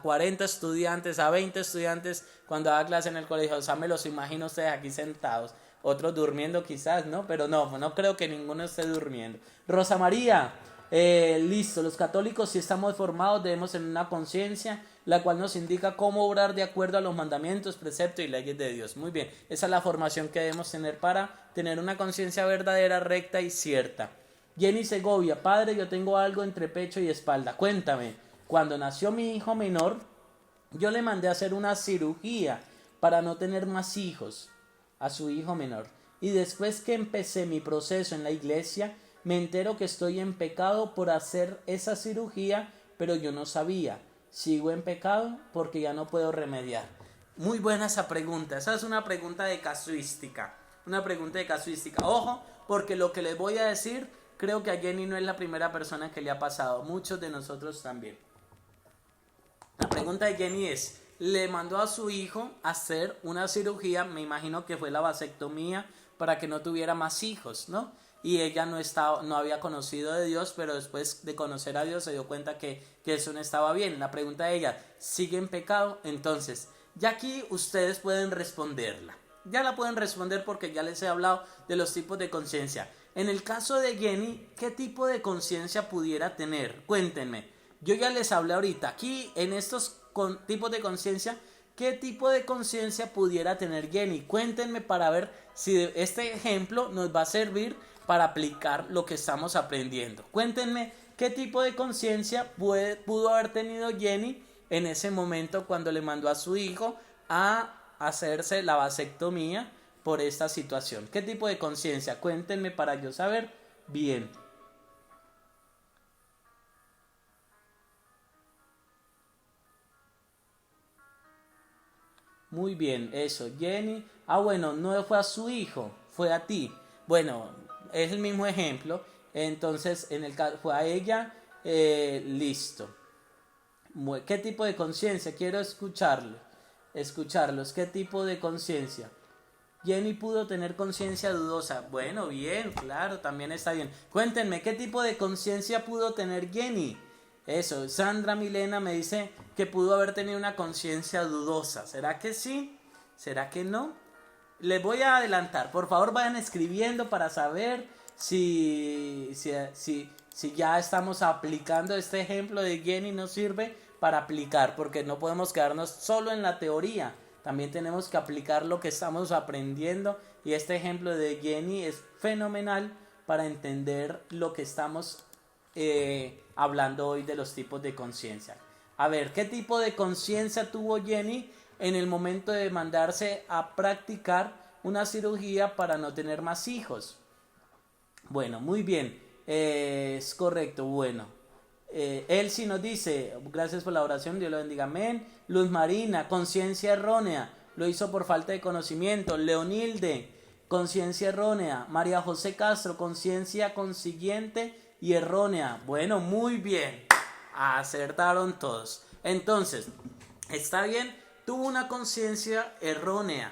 40 estudiantes, a 20 estudiantes cuando haga clase en el colegio. O sea, me los imagino ustedes aquí sentados. Otros durmiendo quizás, ¿no? Pero no creo que ninguno esté durmiendo. Rosa María, listo. Los católicos, si estamos formados, debemos tener una conciencia, la cual nos indica cómo obrar de acuerdo a los mandamientos, preceptos y leyes de Dios. Muy bien, esa es la formación que debemos tener para tener una conciencia verdadera, recta y cierta. Jenny Segovia, padre, yo tengo algo entre pecho y espalda. Cuéntame, cuando nació mi hijo menor, yo le mandé a hacer una cirugía para no tener más hijos a su hijo menor. Y después que empecé mi proceso en la iglesia, me entero que estoy en pecado por hacer esa cirugía, pero yo no sabía. ¿Sigo en pecado? Porque ya no puedo remediar. Muy buena esa pregunta. Esa es una pregunta de casuística. Ojo, porque lo que les voy a decir, creo que a Jenny no es la primera persona que le ha pasado. Muchos de nosotros también. La pregunta de Jenny es, le mandó a su hijo a hacer una cirugía, me imagino que fue la vasectomía, para que no tuviera más hijos, ¿no? Y ella no había conocido de Dios, pero después de conocer a Dios se dio cuenta que eso no estaba bien. La pregunta de ella, ¿sigue en pecado? Entonces, ya aquí ustedes pueden responderla. Ya la pueden responder porque ya les he hablado de los tipos de conciencia. En el caso de Jenny, ¿qué tipo de conciencia pudiera tener? Cuéntenme. Yo ya les hablé ahorita. Aquí en estos tipos de conciencia, ¿qué tipo de conciencia pudiera tener Jenny? Cuéntenme para ver si este ejemplo nos va a servir para aplicar lo que estamos aprendiendo. Cuéntenme qué tipo de conciencia pudo haber tenido Jenny en ese momento cuando le mandó a su hijo a hacerse la vasectomía por esta situación. ¿Qué tipo de conciencia? Cuéntenme para yo saber bien. Muy bien, eso, Jenny. Ah, bueno, no fue a su hijo, fue a ti. Bueno, es el mismo ejemplo. Entonces, en el caso, fue a ella, listo. ¿Qué tipo de conciencia? Quiero escucharlos. ¿Qué tipo de conciencia? Jenny pudo tener conciencia dudosa. Bueno, bien, claro, también está bien. Cuéntenme, ¿qué tipo de conciencia pudo tener Jenny? Eso, Sandra Milena me dice que pudo haber tenido una conciencia dudosa. ¿Será que sí? ¿Será que no? Les voy a adelantar. Por favor, vayan escribiendo para saber si ya estamos aplicando este ejemplo de Jenny. Nos sirve para aplicar, porque no podemos quedarnos solo en la teoría. También tenemos que aplicar lo que estamos aprendiendo, y este ejemplo de Jenny es fenomenal para entender lo que estamos hablando hoy de los tipos de conciencia. A ver, ¿qué tipo de conciencia tuvo Jenny en el momento de mandarse a practicar una cirugía para no tener más hijos? Bueno, muy bien, es correcto, bueno. Elsie nos dice, gracias por la oración, Dios lo bendiga, amén. Luz Marina, conciencia errónea, lo hizo por falta de conocimiento. Leonilde, conciencia errónea. María José Castro, conciencia consiguiente y errónea. Bueno, muy bien, acertaron todos. Entonces, está bien, tuvo una conciencia errónea.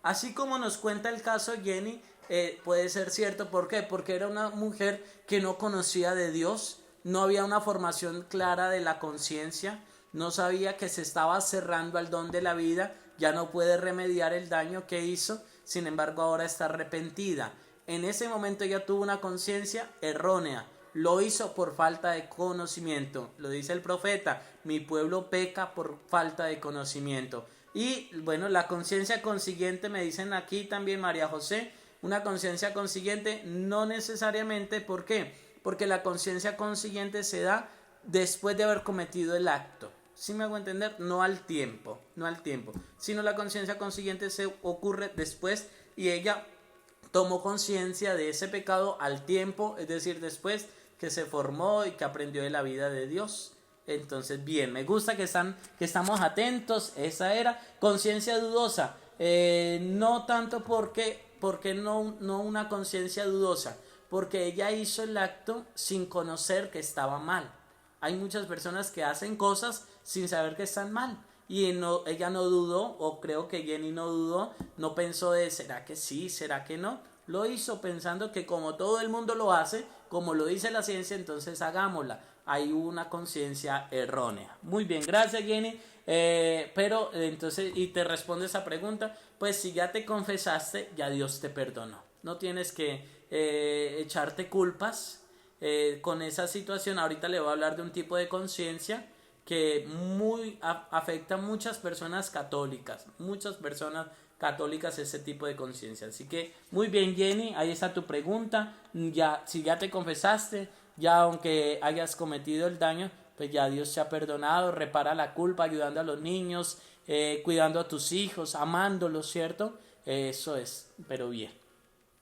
Así como nos cuenta el caso de Jenny, puede ser cierto. ¿Por qué? Porque era una mujer que no conocía de Dios, no había una formación clara de la conciencia, no sabía que se estaba cerrando al don de la vida, ya no puede remediar el daño que hizo, sin embargo ahora está arrepentida. En ese momento ella tuvo una conciencia errónea, lo hizo por falta de conocimiento. Lo dice el profeta, mi pueblo peca por falta de conocimiento. Y bueno, la conciencia consiguiente, me dicen aquí también María José, una conciencia consiguiente no necesariamente. ¿Por qué? Porque la conciencia consiguiente se da después de haber cometido el acto. ¿Sí me hago entender? No al tiempo, sino la conciencia consiguiente se ocurre después, y ella tomó conciencia de ese pecado al tiempo, es decir, después que se formó y que aprendió de la vida de Dios. Entonces, bien, me gusta que estamos atentos. Esa era conciencia dudosa. No tanto porque no una conciencia dudosa, porque ella hizo el acto sin conocer que estaba mal. Hay muchas personas que hacen cosas sin saber que están mal, y ella no dudó, o creo que Jenny no dudó, no pensó de ¿será que sí? ¿Será que no? Lo hizo pensando que como todo el mundo lo hace, como lo dice la ciencia, entonces hagámosla. Hay una conciencia errónea. Muy bien, gracias Jenny. Pero entonces, y te responde esa pregunta, pues si ya te confesaste, ya Dios te perdonó. No tienes que echarte culpas con esa situación. Ahorita le voy a hablar de un tipo de conciencia que afecta a muchas personas católicas. Ese tipo de conciencia. Así que muy bien Jenny, ahí está tu pregunta. Si ya te confesaste, ya aunque hayas cometido el daño, pues ya Dios te ha perdonado. Repara la culpa ayudando a los niños, cuidando a tus hijos, amándolos, ¿cierto? Eso es, pero bien.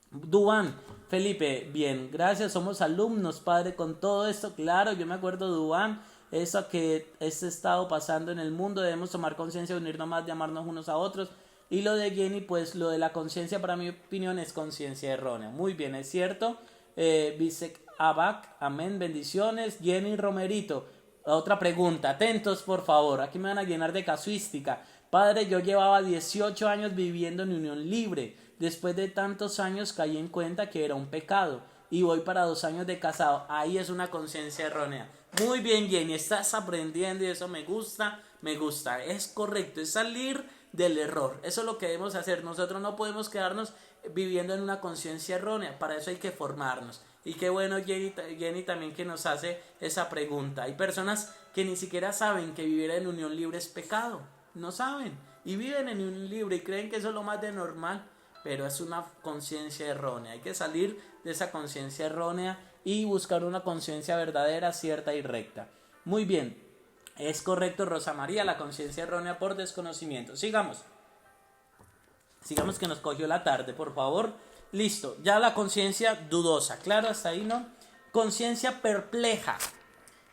Duan, Felipe, bien, gracias, somos alumnos, padre, con todo esto, claro, yo me acuerdo, Duan, eso que este estado pasando en el mundo, debemos tomar conciencia, unirnos más, de amarnos unos a otros. Y lo de Jenny, pues lo de la conciencia, para mi opinión, es conciencia errónea. Muy bien, es cierto. Bisek Abac, amén, bendiciones. Jenny Romerito, Otra pregunta, atentos por favor, aquí me van a llenar de casuística. Padre, yo llevaba 18 años viviendo en unión libre. Después de tantos años caí en cuenta que era un pecado y voy para 2 años de casado. Ahí es una conciencia errónea. Muy bien, Jenny, estás aprendiendo y eso me gusta, me gusta. Es correcto, es salir del error. Eso es lo que debemos hacer. Nosotros no podemos quedarnos viviendo en una conciencia errónea. Para eso hay que formarnos. Y qué bueno, Jenny también que nos hace esa pregunta. Hay personas que ni siquiera saben que vivir en unión libre es pecado. No saben. Y viven en unión libre y creen que eso es lo más de normal. Pero es una conciencia errónea. Hay que salir de esa conciencia errónea y buscar una conciencia verdadera, cierta y recta. Muy bien. Es correcto, Rosa María, la conciencia errónea por desconocimiento. Sigamos que nos cogió la tarde, por favor. Listo, ya la conciencia dudosa, claro, hasta ahí, ¿no? Conciencia perpleja.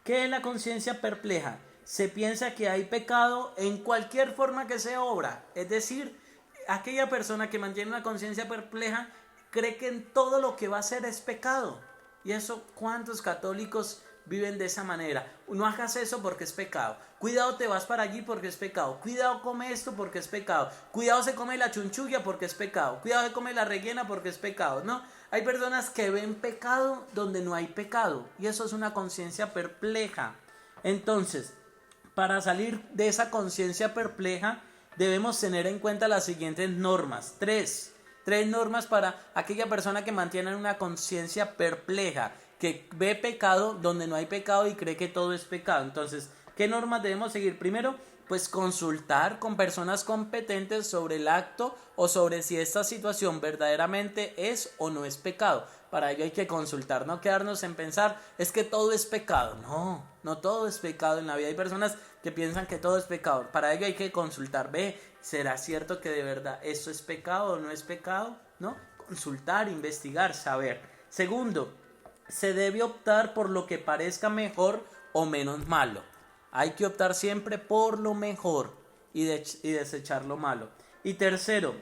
¿Qué es la conciencia perpleja? Se piensa que hay pecado en cualquier forma que se obra. Es decir, aquella persona que mantiene una conciencia perpleja cree que en todo lo que va a hacer es pecado. Y eso, ¿cuántos católicos viven de esa manera? No hagas eso porque es pecado. Cuidado, te vas para allí porque es pecado. Cuidado, come esto porque es pecado. Cuidado, se come la chunchulla porque es pecado. Cuidado, se come la rellena porque es pecado. No, hay personas que ven pecado donde no hay pecado. Y eso es una conciencia perpleja. Entonces, para salir de esa conciencia perpleja, debemos tener en cuenta las siguientes normas. Tres normas para aquella persona que mantiene una conciencia perpleja, que ve pecado donde no hay pecado y cree que todo es pecado. Entonces, ¿qué normas debemos seguir? Primero, pues consultar con personas competentes sobre el acto o sobre si esta situación verdaderamente es o no es pecado. Para ello hay que consultar, no quedarnos en pensar, es que todo es pecado. No todo es pecado en la vida. Hay personas que piensan que todo es pecado. Para ello hay que consultar, ¿será cierto que de verdad esto es pecado o no es pecado? ¿No? Consultar, investigar, saber. Segundo, se debe optar por lo que parezca mejor o menos malo. Hay que optar siempre por lo mejor y desechar lo malo. Y tercero,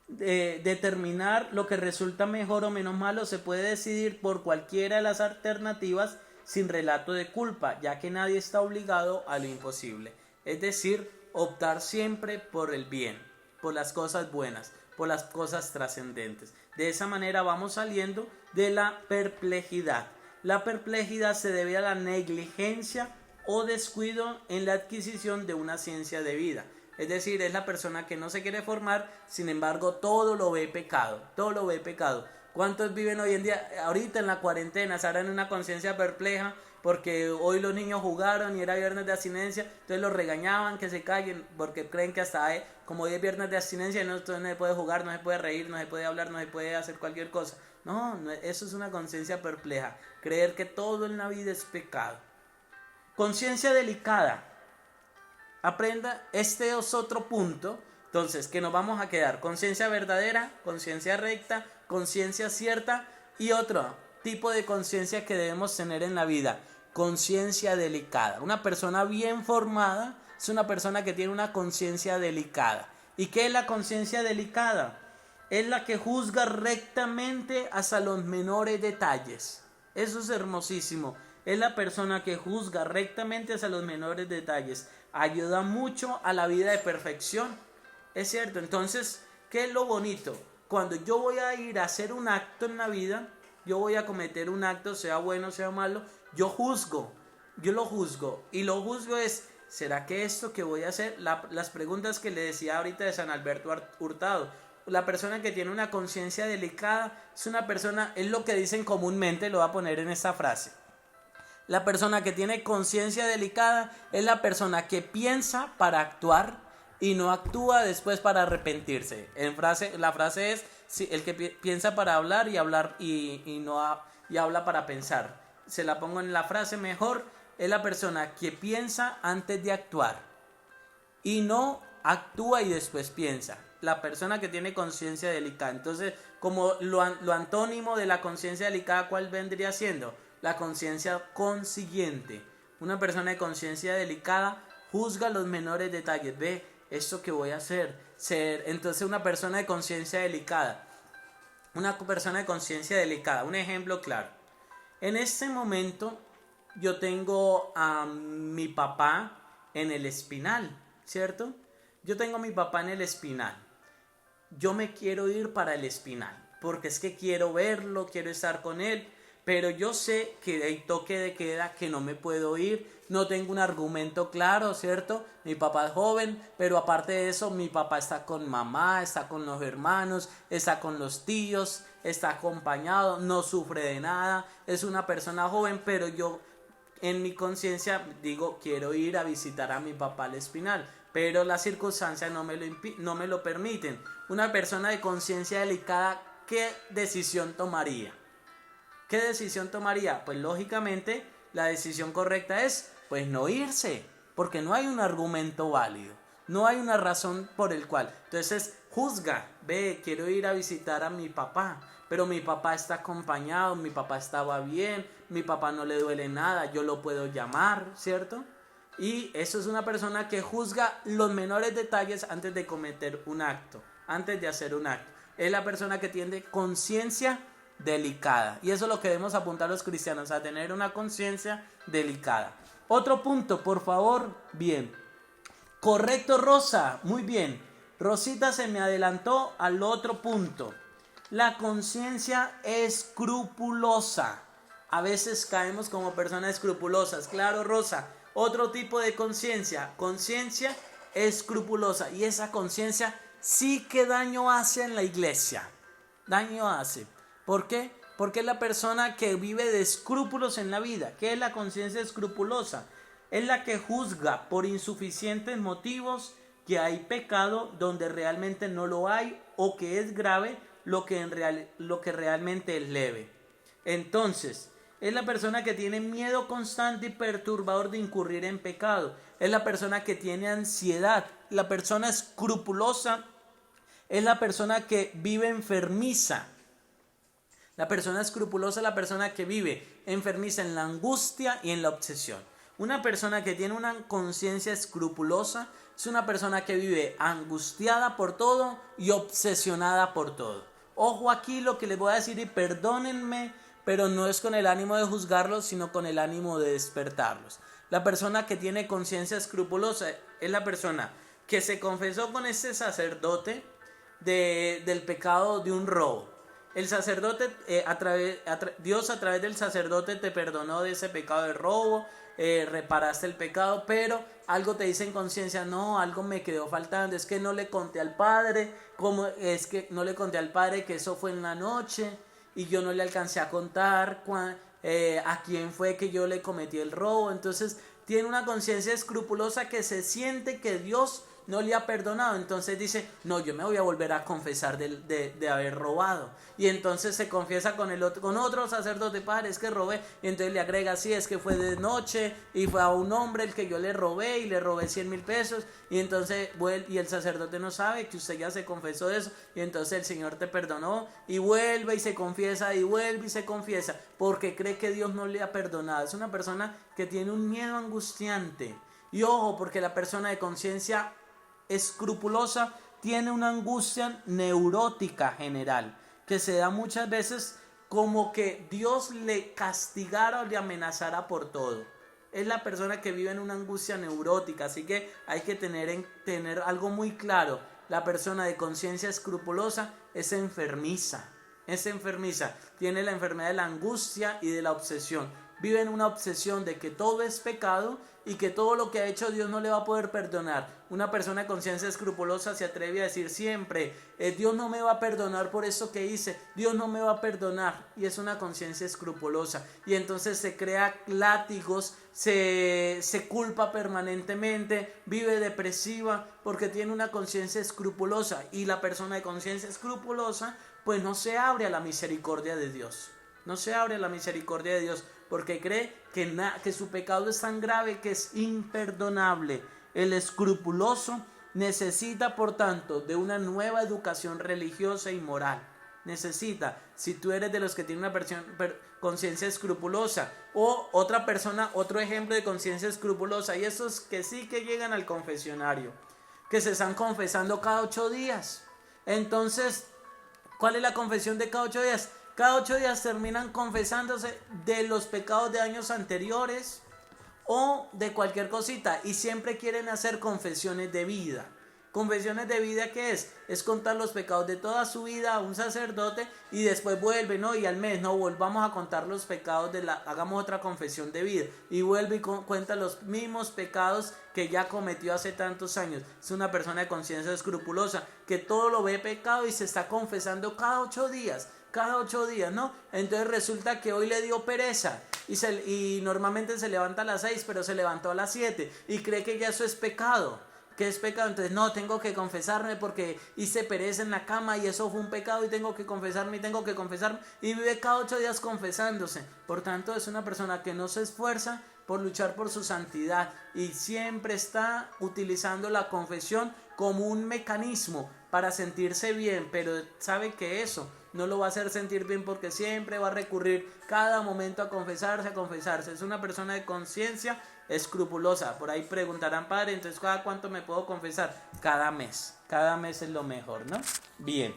determinar lo que resulta mejor o menos malo se puede decidir por cualquiera de las alternativas sin relato de culpa, ya que nadie está obligado a lo imposible. Es decir, optar siempre por el bien, por las cosas buenas, por las cosas trascendentes. De esa manera vamos saliendo de la perplejidad. La perplejidad se debe a la negligencia o descuido en la adquisición de una ciencia de vida. Es decir, es la persona que no se quiere formar, sin embargo todo lo ve pecado, todo lo ve pecado. ¿Cuántos viven hoy en día, ahorita en la cuarentena, estarán en una conciencia perpleja porque hoy los niños jugaron y era viernes de abstinencia, entonces los regañaban que se callen porque creen que hasta como hoy es viernes de abstinencia no se puede jugar, no se puede reír, no se puede hablar, no se puede hacer cualquier cosa? No, eso es una conciencia perpleja, creer que todo en la vida es pecado. Conciencia delicada. Aprenda, este es otro punto, entonces, que nos vamos a quedar: conciencia verdadera, conciencia recta, conciencia cierta y otro tipo de conciencia que debemos tener en la vida, conciencia delicada. Una persona bien formada es una persona que tiene una conciencia delicada. ¿Y qué es la conciencia delicada? Es la que juzga rectamente hasta los menores detalles. Eso es hermosísimo. Es la persona que juzga rectamente hacia los menores detalles. Ayuda mucho a la vida de perfección. Es cierto. Entonces, ¿qué es lo bonito? Cuando yo voy a ir a hacer un acto en la vida, yo voy a cometer un acto, sea bueno, sea malo, yo lo juzgo. Y lo juzgo es, ¿será que esto que voy a hacer? Las preguntas que le decía ahorita de San Alberto Hurtado. La persona que tiene una conciencia delicada es una persona, es lo que dicen comúnmente, lo voy a poner en esta frase. La persona que tiene conciencia delicada es la persona que piensa para actuar y no actúa después para arrepentirse. La frase es el que piensa para hablar y habla para pensar. Se la pongo en la frase mejor: es la persona que piensa antes de actuar y no actúa y después piensa. La persona que tiene conciencia delicada. Entonces, como lo antónimo de la conciencia delicada, ¿cuál vendría siendo? La conciencia consciente. Una persona de conciencia delicada juzga los menores detalles. Ve, esto que voy a hacer. Entonces, una persona de conciencia delicada. Un ejemplo claro. En este momento, yo tengo a mi papá en el Espinal, ¿cierto? Yo tengo a mi papá en el Espinal. Yo me quiero ir para el Espinal, porque es que quiero verlo, quiero estar con él, pero yo sé que hay toque de queda, que no me puedo ir, no tengo un argumento claro, ¿cierto? Mi papá es joven, pero aparte de eso, mi papá está con mamá, está con los hermanos, está con los tíos, está acompañado, no sufre de nada, es una persona joven, pero yo en mi conciencia digo, quiero ir a visitar a mi papá al Espinal, pero las circunstancias no me lo permiten. Una persona de conciencia delicada, ¿qué decisión tomaría? ¿Qué decisión tomaría? Pues lógicamente la decisión correcta es pues no irse, porque no hay un argumento válido, no hay una razón por el cual. Entonces juzga, ve, quiero ir a visitar a mi papá, pero mi papá está acompañado, mi papá estaba bien, mi papá no le duele nada, yo lo puedo llamar, ¿cierto? Y eso es una persona que juzga los menores detalles antes de cometer un acto, antes de hacer un acto. Es la persona que tiene conciencia delicada. Y eso es lo que debemos apuntar los cristianos, a tener una conciencia delicada. Otro punto, por favor. Bien. Correcto, Rosa. Muy bien. Rosita se me adelantó al otro punto. La conciencia escrupulosa. A veces caemos como personas escrupulosas. Claro, Rosa. Otro tipo de conciencia. Conciencia escrupulosa. Y esa conciencia sí que daño hace en la iglesia. Daño hace. ¿Por qué? Porque es la persona que vive de escrúpulos en la vida. ¿Qué es la conciencia escrupulosa? Es la que juzga por insuficientes motivos que hay pecado donde realmente no lo hay, o que es grave lo que realmente es leve. Entonces, es la persona que tiene miedo constante y perturbador de incurrir en pecado. Es la persona que tiene ansiedad. La persona escrupulosa es la persona que vive enfermiza. La persona escrupulosa es la persona que vive enfermiza en la angustia y en la obsesión. Una persona que tiene una conciencia escrupulosa es una persona que vive angustiada por todo y obsesionada por todo. Ojo aquí lo que les voy a decir, y perdónenme, pero no es con el ánimo de juzgarlos, sino con el ánimo de despertarlos. La persona que tiene conciencia escrupulosa es la persona que se confesó con este sacerdote del pecado de un robo. El sacerdote, Dios a través del sacerdote te perdonó de ese pecado de robo, reparaste el pecado, pero algo te dice en conciencia, no, algo me quedó faltando, es que no le conté al padre, que eso fue en la noche, y yo no le alcancé a contar a quién fue que yo le cometí el robo. Entonces tiene una conciencia escrupulosa que se siente que Dios no le ha perdonado, entonces dice, no, yo me voy a volver a confesar de haber robado, y entonces se confiesa con otro sacerdote, padre, es que robé, y entonces le agrega, sí, es que fue de noche, y fue a un hombre el que yo le robé, y le robé 100,000 pesos, y entonces, y el sacerdote no sabe que usted ya se confesó de eso, y entonces el Señor te perdonó, y vuelve y se confiesa, y vuelve y se confiesa, porque cree que Dios no le ha perdonado. Es una persona que tiene un miedo angustiante, y ojo, porque la persona de conciencia escrupulosa tiene una angustia neurótica general, que se da muchas veces como que Dios le castigara o le amenazara por todo. Es la persona que vive en una angustia neurótica, así que hay que tener algo muy claro. La persona de conciencia escrupulosa es enfermiza, tiene la enfermedad de la angustia y de la obsesión. Vive en una obsesión de que todo es pecado y que todo lo que ha hecho Dios no le va a poder perdonar. Una persona de conciencia escrupulosa se atreve a decir siempre, Dios no me va a perdonar por eso que hice, Dios no me va a perdonar, y es una conciencia escrupulosa, y entonces se crea látigos, se culpa permanentemente, vive depresiva porque tiene una conciencia escrupulosa, y la persona de conciencia escrupulosa pues no se abre a la misericordia de Dios. No se abre a la misericordia de Dios porque cree que su pecado es tan grave que es imperdonable. El escrupuloso necesita, por tanto, de una nueva educación religiosa y moral. Necesita, si tú eres de los que tienen una conciencia escrupulosa, o otra persona, otro ejemplo de conciencia escrupulosa, y esos que sí que llegan al confesionario, que se están confesando cada 8 días. Entonces, ¿cuál es la confesión de cada 8 días? Cada 8 días terminan confesándose de los pecados de años anteriores o de cualquier cosita y siempre quieren hacer confesiones de vida. Confesiones de vida, ¿qué es? Es contar los pecados de toda su vida a un sacerdote y después vuelve, ¿no? Y al mes, no, volvamos a contar los pecados hagamos otra confesión de vida y vuelve y cuenta los mismos pecados que ya cometió hace tantos años. Es una persona de conciencia escrupulosa que todo lo ve pecado y se está confesando cada 8 días. Cada 8 días, ¿no? Entonces resulta que hoy le dio pereza y normalmente se levanta a las 6, pero se levantó a las 7 y cree que ya eso es pecado. ¿Qué es pecado? Entonces no, tengo que confesarme porque hice pereza en la cama y eso fue un pecado y tengo que confesarme y vive cada 8 días confesándose. Por tanto es una persona que no se esfuerza por luchar por su santidad y siempre está utilizando la confesión como un mecanismo para sentirse bien, pero sabe que eso no lo va a hacer sentir bien porque siempre va a recurrir cada momento a confesarse. Es una persona de conciencia escrupulosa. Por ahí preguntarán, padre, entonces ¿cada cuánto me puedo confesar? Cada mes es lo mejor, ¿no? Bien.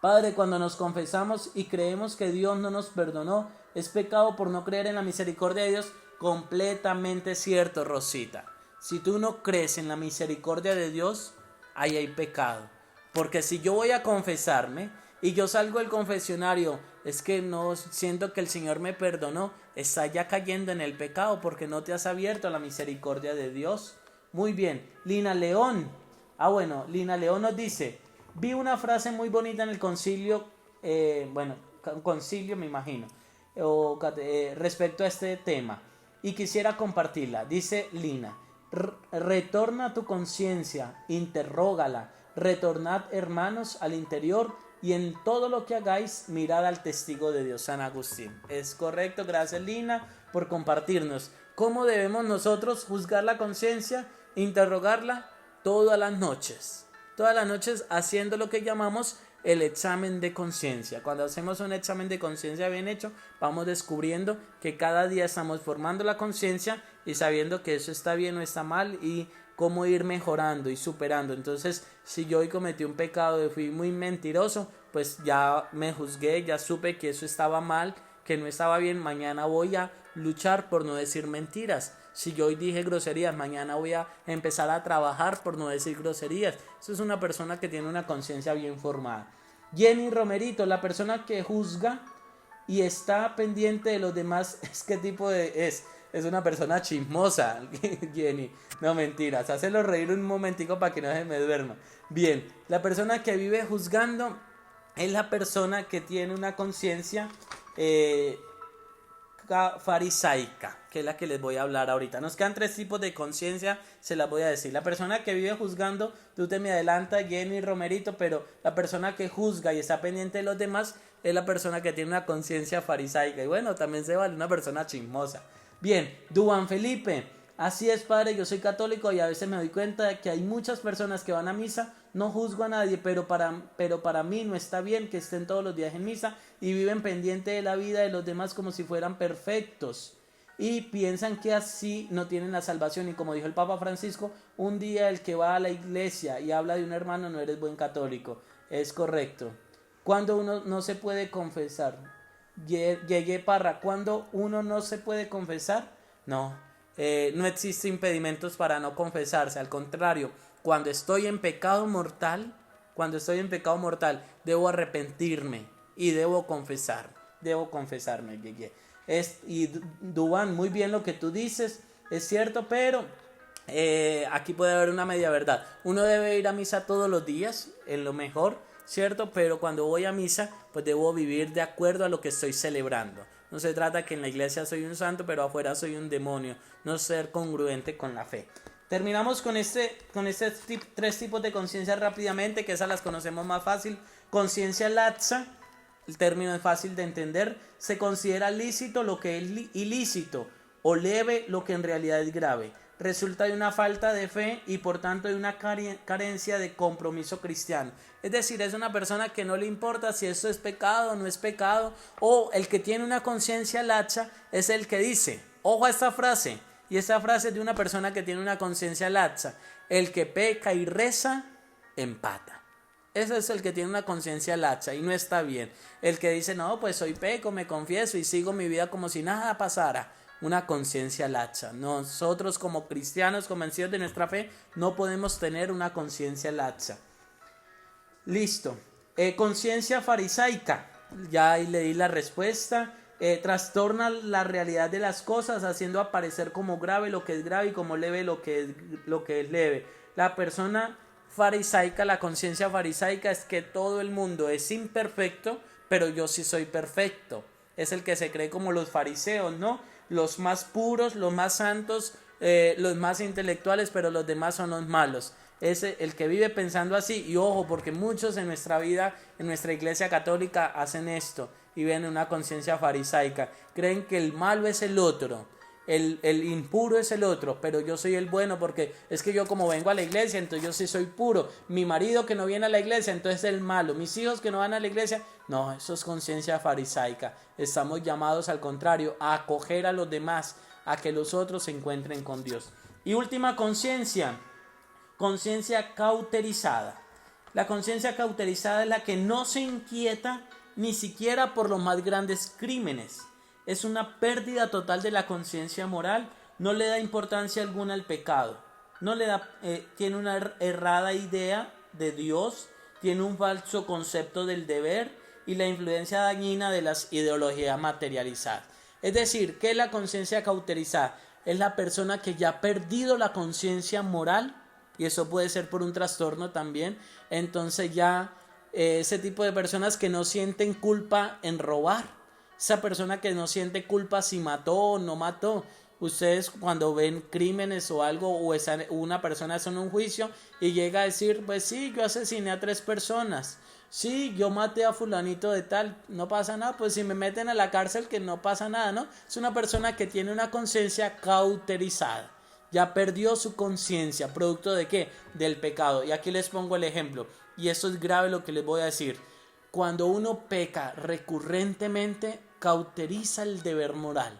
Padre, cuando nos confesamos y creemos que Dios no nos perdonó, es pecado por no creer en la misericordia de Dios. Completamente cierto, Rosita. Si tú no crees en la misericordia de Dios, ahí hay pecado. Porque si yo voy a confesarme y yo salgo del confesionario, es que no siento que el Señor me perdonó, está ya cayendo en el pecado porque no te has abierto a la misericordia de Dios. Muy bien, Lina León. Lina León nos dice, vi una frase muy bonita en el concilio, concilio me imagino, respecto a este tema y quisiera compartirla. Dice Lina, retorna a tu conciencia, interrógala, retornad hermanos al interior y en todo lo que hagáis mirad al testigo de Dios, San Agustín. Es correcto, gracias Lina por compartirnos. ¿Cómo debemos nosotros juzgar la conciencia? Interrogarla todas las noches haciendo lo que llamamos el examen de conciencia. Cuando hacemos un examen de conciencia bien hecho, vamos descubriendo que cada día estamos formando la conciencia y sabiendo que eso está bien o está mal y cómo ir mejorando y superando. Entonces, si yo hoy cometí un pecado y fui muy mentiroso, pues ya me juzgué, ya supe que eso estaba mal, que no estaba bien. Mañana voy a luchar por no decir mentiras. Si yo hoy dije groserías, mañana voy a empezar a trabajar por no decir groserías. Eso es una persona que tiene una conciencia bien formada. Jenny Romerito, la persona que juzga y está pendiente de los demás, ¿qué tipo es? Es una persona chismosa, Jenny. No, mentiras, hácelo reír un momentico para que no se me duerma. Bien, la persona que vive juzgando es la persona que tiene una conciencia farisaica, que es la que les voy a hablar ahorita. Nos quedan 3 tipos de conciencia, se las voy a decir. La persona que vive juzgando, tú te me adelantas, Jenny Romerito, pero la persona que juzga y está pendiente de los demás es la persona que tiene una conciencia farisaica. Y bueno, también se vale una persona chismosa. Bien, Duan Felipe, así es, padre, yo soy católico y a veces me doy cuenta de que hay muchas personas que van a misa, no juzgo a nadie, pero para mí no está bien que estén todos los días en misa y viven pendiente de la vida de los demás como si fueran perfectos y piensan que así no tienen la salvación. Y como dijo el Papa Francisco, un día el que va a la iglesia y habla de un hermano no eres buen católico. Es correcto. Cuando uno no se puede confesar, Llegué Parra, cuando uno no se puede confesar, no existe impedimentos para no confesarse. Al contrario, cuando estoy en pecado mortal, debo arrepentirme y debo confesarme. Y Dubán, muy bien lo que tú dices, es cierto, pero aquí puede haber una media verdad. Uno debe ir a misa todos los días, en lo mejor, ¿cierto? Pero cuando voy a misa, pues debo vivir de acuerdo a lo que estoy celebrando. No se trata que en la iglesia soy un santo, pero afuera soy un demonio. No ser congruente con la fe. Terminamos con 3 tipos de conciencia rápidamente, que esas las conocemos más fácil. Conciencia laxa, el término es fácil de entender. Se considera lícito lo que es ilícito o leve lo que en realidad es grave. Resulta de una falta de fe y por tanto de una carencia de compromiso cristiano. Es decir, es una persona que no le importa si eso es pecado o no es pecado, o el que tiene una conciencia laxa es el que dice, ojo a esta frase, y esta frase es de una persona que tiene una conciencia laxa: el que peca y reza, empata. Ese es el que tiene una conciencia laxa y no está bien. El que dice, no, pues soy peco, me confieso y sigo mi vida como si nada pasara. Una conciencia laxa. Nosotros como cristianos convencidos de nuestra fe no podemos tener una conciencia laxa. Listo. Conciencia farisaica. Ya ahí le di la respuesta. Trastorna la realidad de las cosas, haciendo aparecer como grave lo que es grave y como leve lo que es leve. La persona farisaica, la conciencia farisaica es que todo el mundo es imperfecto, pero yo sí soy perfecto. Es el que se cree como los fariseos, ¿no? Los más puros, los más santos, los más intelectuales, pero los demás son los malos. Es el que vive pensando así. Y ojo, porque muchos en nuestra vida, en nuestra iglesia católica, hacen esto y ven una conciencia farisaica. Creen que el malo es el otro, el impuro es el otro, pero yo soy el bueno porque es que yo como vengo a la iglesia, entonces yo sí soy puro. Mi marido que no viene a la iglesia, entonces es el malo. Mis hijos que no van a la iglesia, no, eso es conciencia farisaica. Estamos llamados al contrario, a acoger a los demás, a que los otros se encuentren con Dios. Y última conciencia, conciencia cauterizada. La conciencia cauterizada es la que no se inquieta ni siquiera por los más grandes crímenes. Es una pérdida total de la conciencia moral, no le da importancia alguna al pecado, no le da, tiene una errada idea de Dios, tiene un falso concepto del deber y la influencia dañina de las ideologías materializadas. Es decir, ¿qué es la conciencia cauterizada? Es la persona que ya ha perdido la conciencia moral, y eso puede ser por un trastorno también. Entonces ya ese tipo de personas que no sienten culpa en robar, esa persona que no siente culpa si mató o no mató. Ustedes cuando ven crímenes o algo, o una persona está en un juicio y llega a decir, pues sí, yo asesiné a 3 personas, sí, yo maté a fulanito de tal, no pasa nada, pues si me meten a la cárcel que no pasa nada, ¿no? Es una persona que tiene una conciencia cauterizada, ya perdió su conciencia, ¿producto de qué? Del pecado. Y aquí les pongo el ejemplo, y esto es grave lo que les voy a decir. Cuando uno peca recurrentemente, cauteriza el deber moral,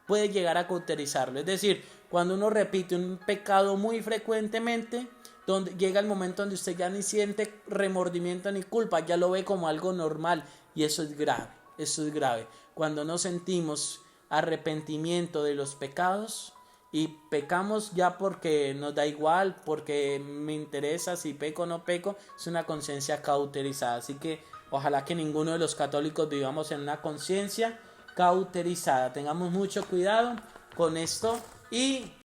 puede llegar a cauterizarlo. Es decir, cuando uno repite un pecado muy frecuentemente, donde llega el momento donde usted ya ni siente remordimiento ni culpa, ya lo ve como algo normal, y eso es grave, eso es grave. Cuando no sentimos arrepentimiento de los pecados y pecamos ya porque nos da igual, porque me interesa si peco o no peco, es una conciencia cauterizada. Así que ojalá que ninguno de los católicos vivamos en una conciencia cauterizada. Tengamos mucho cuidado con esto y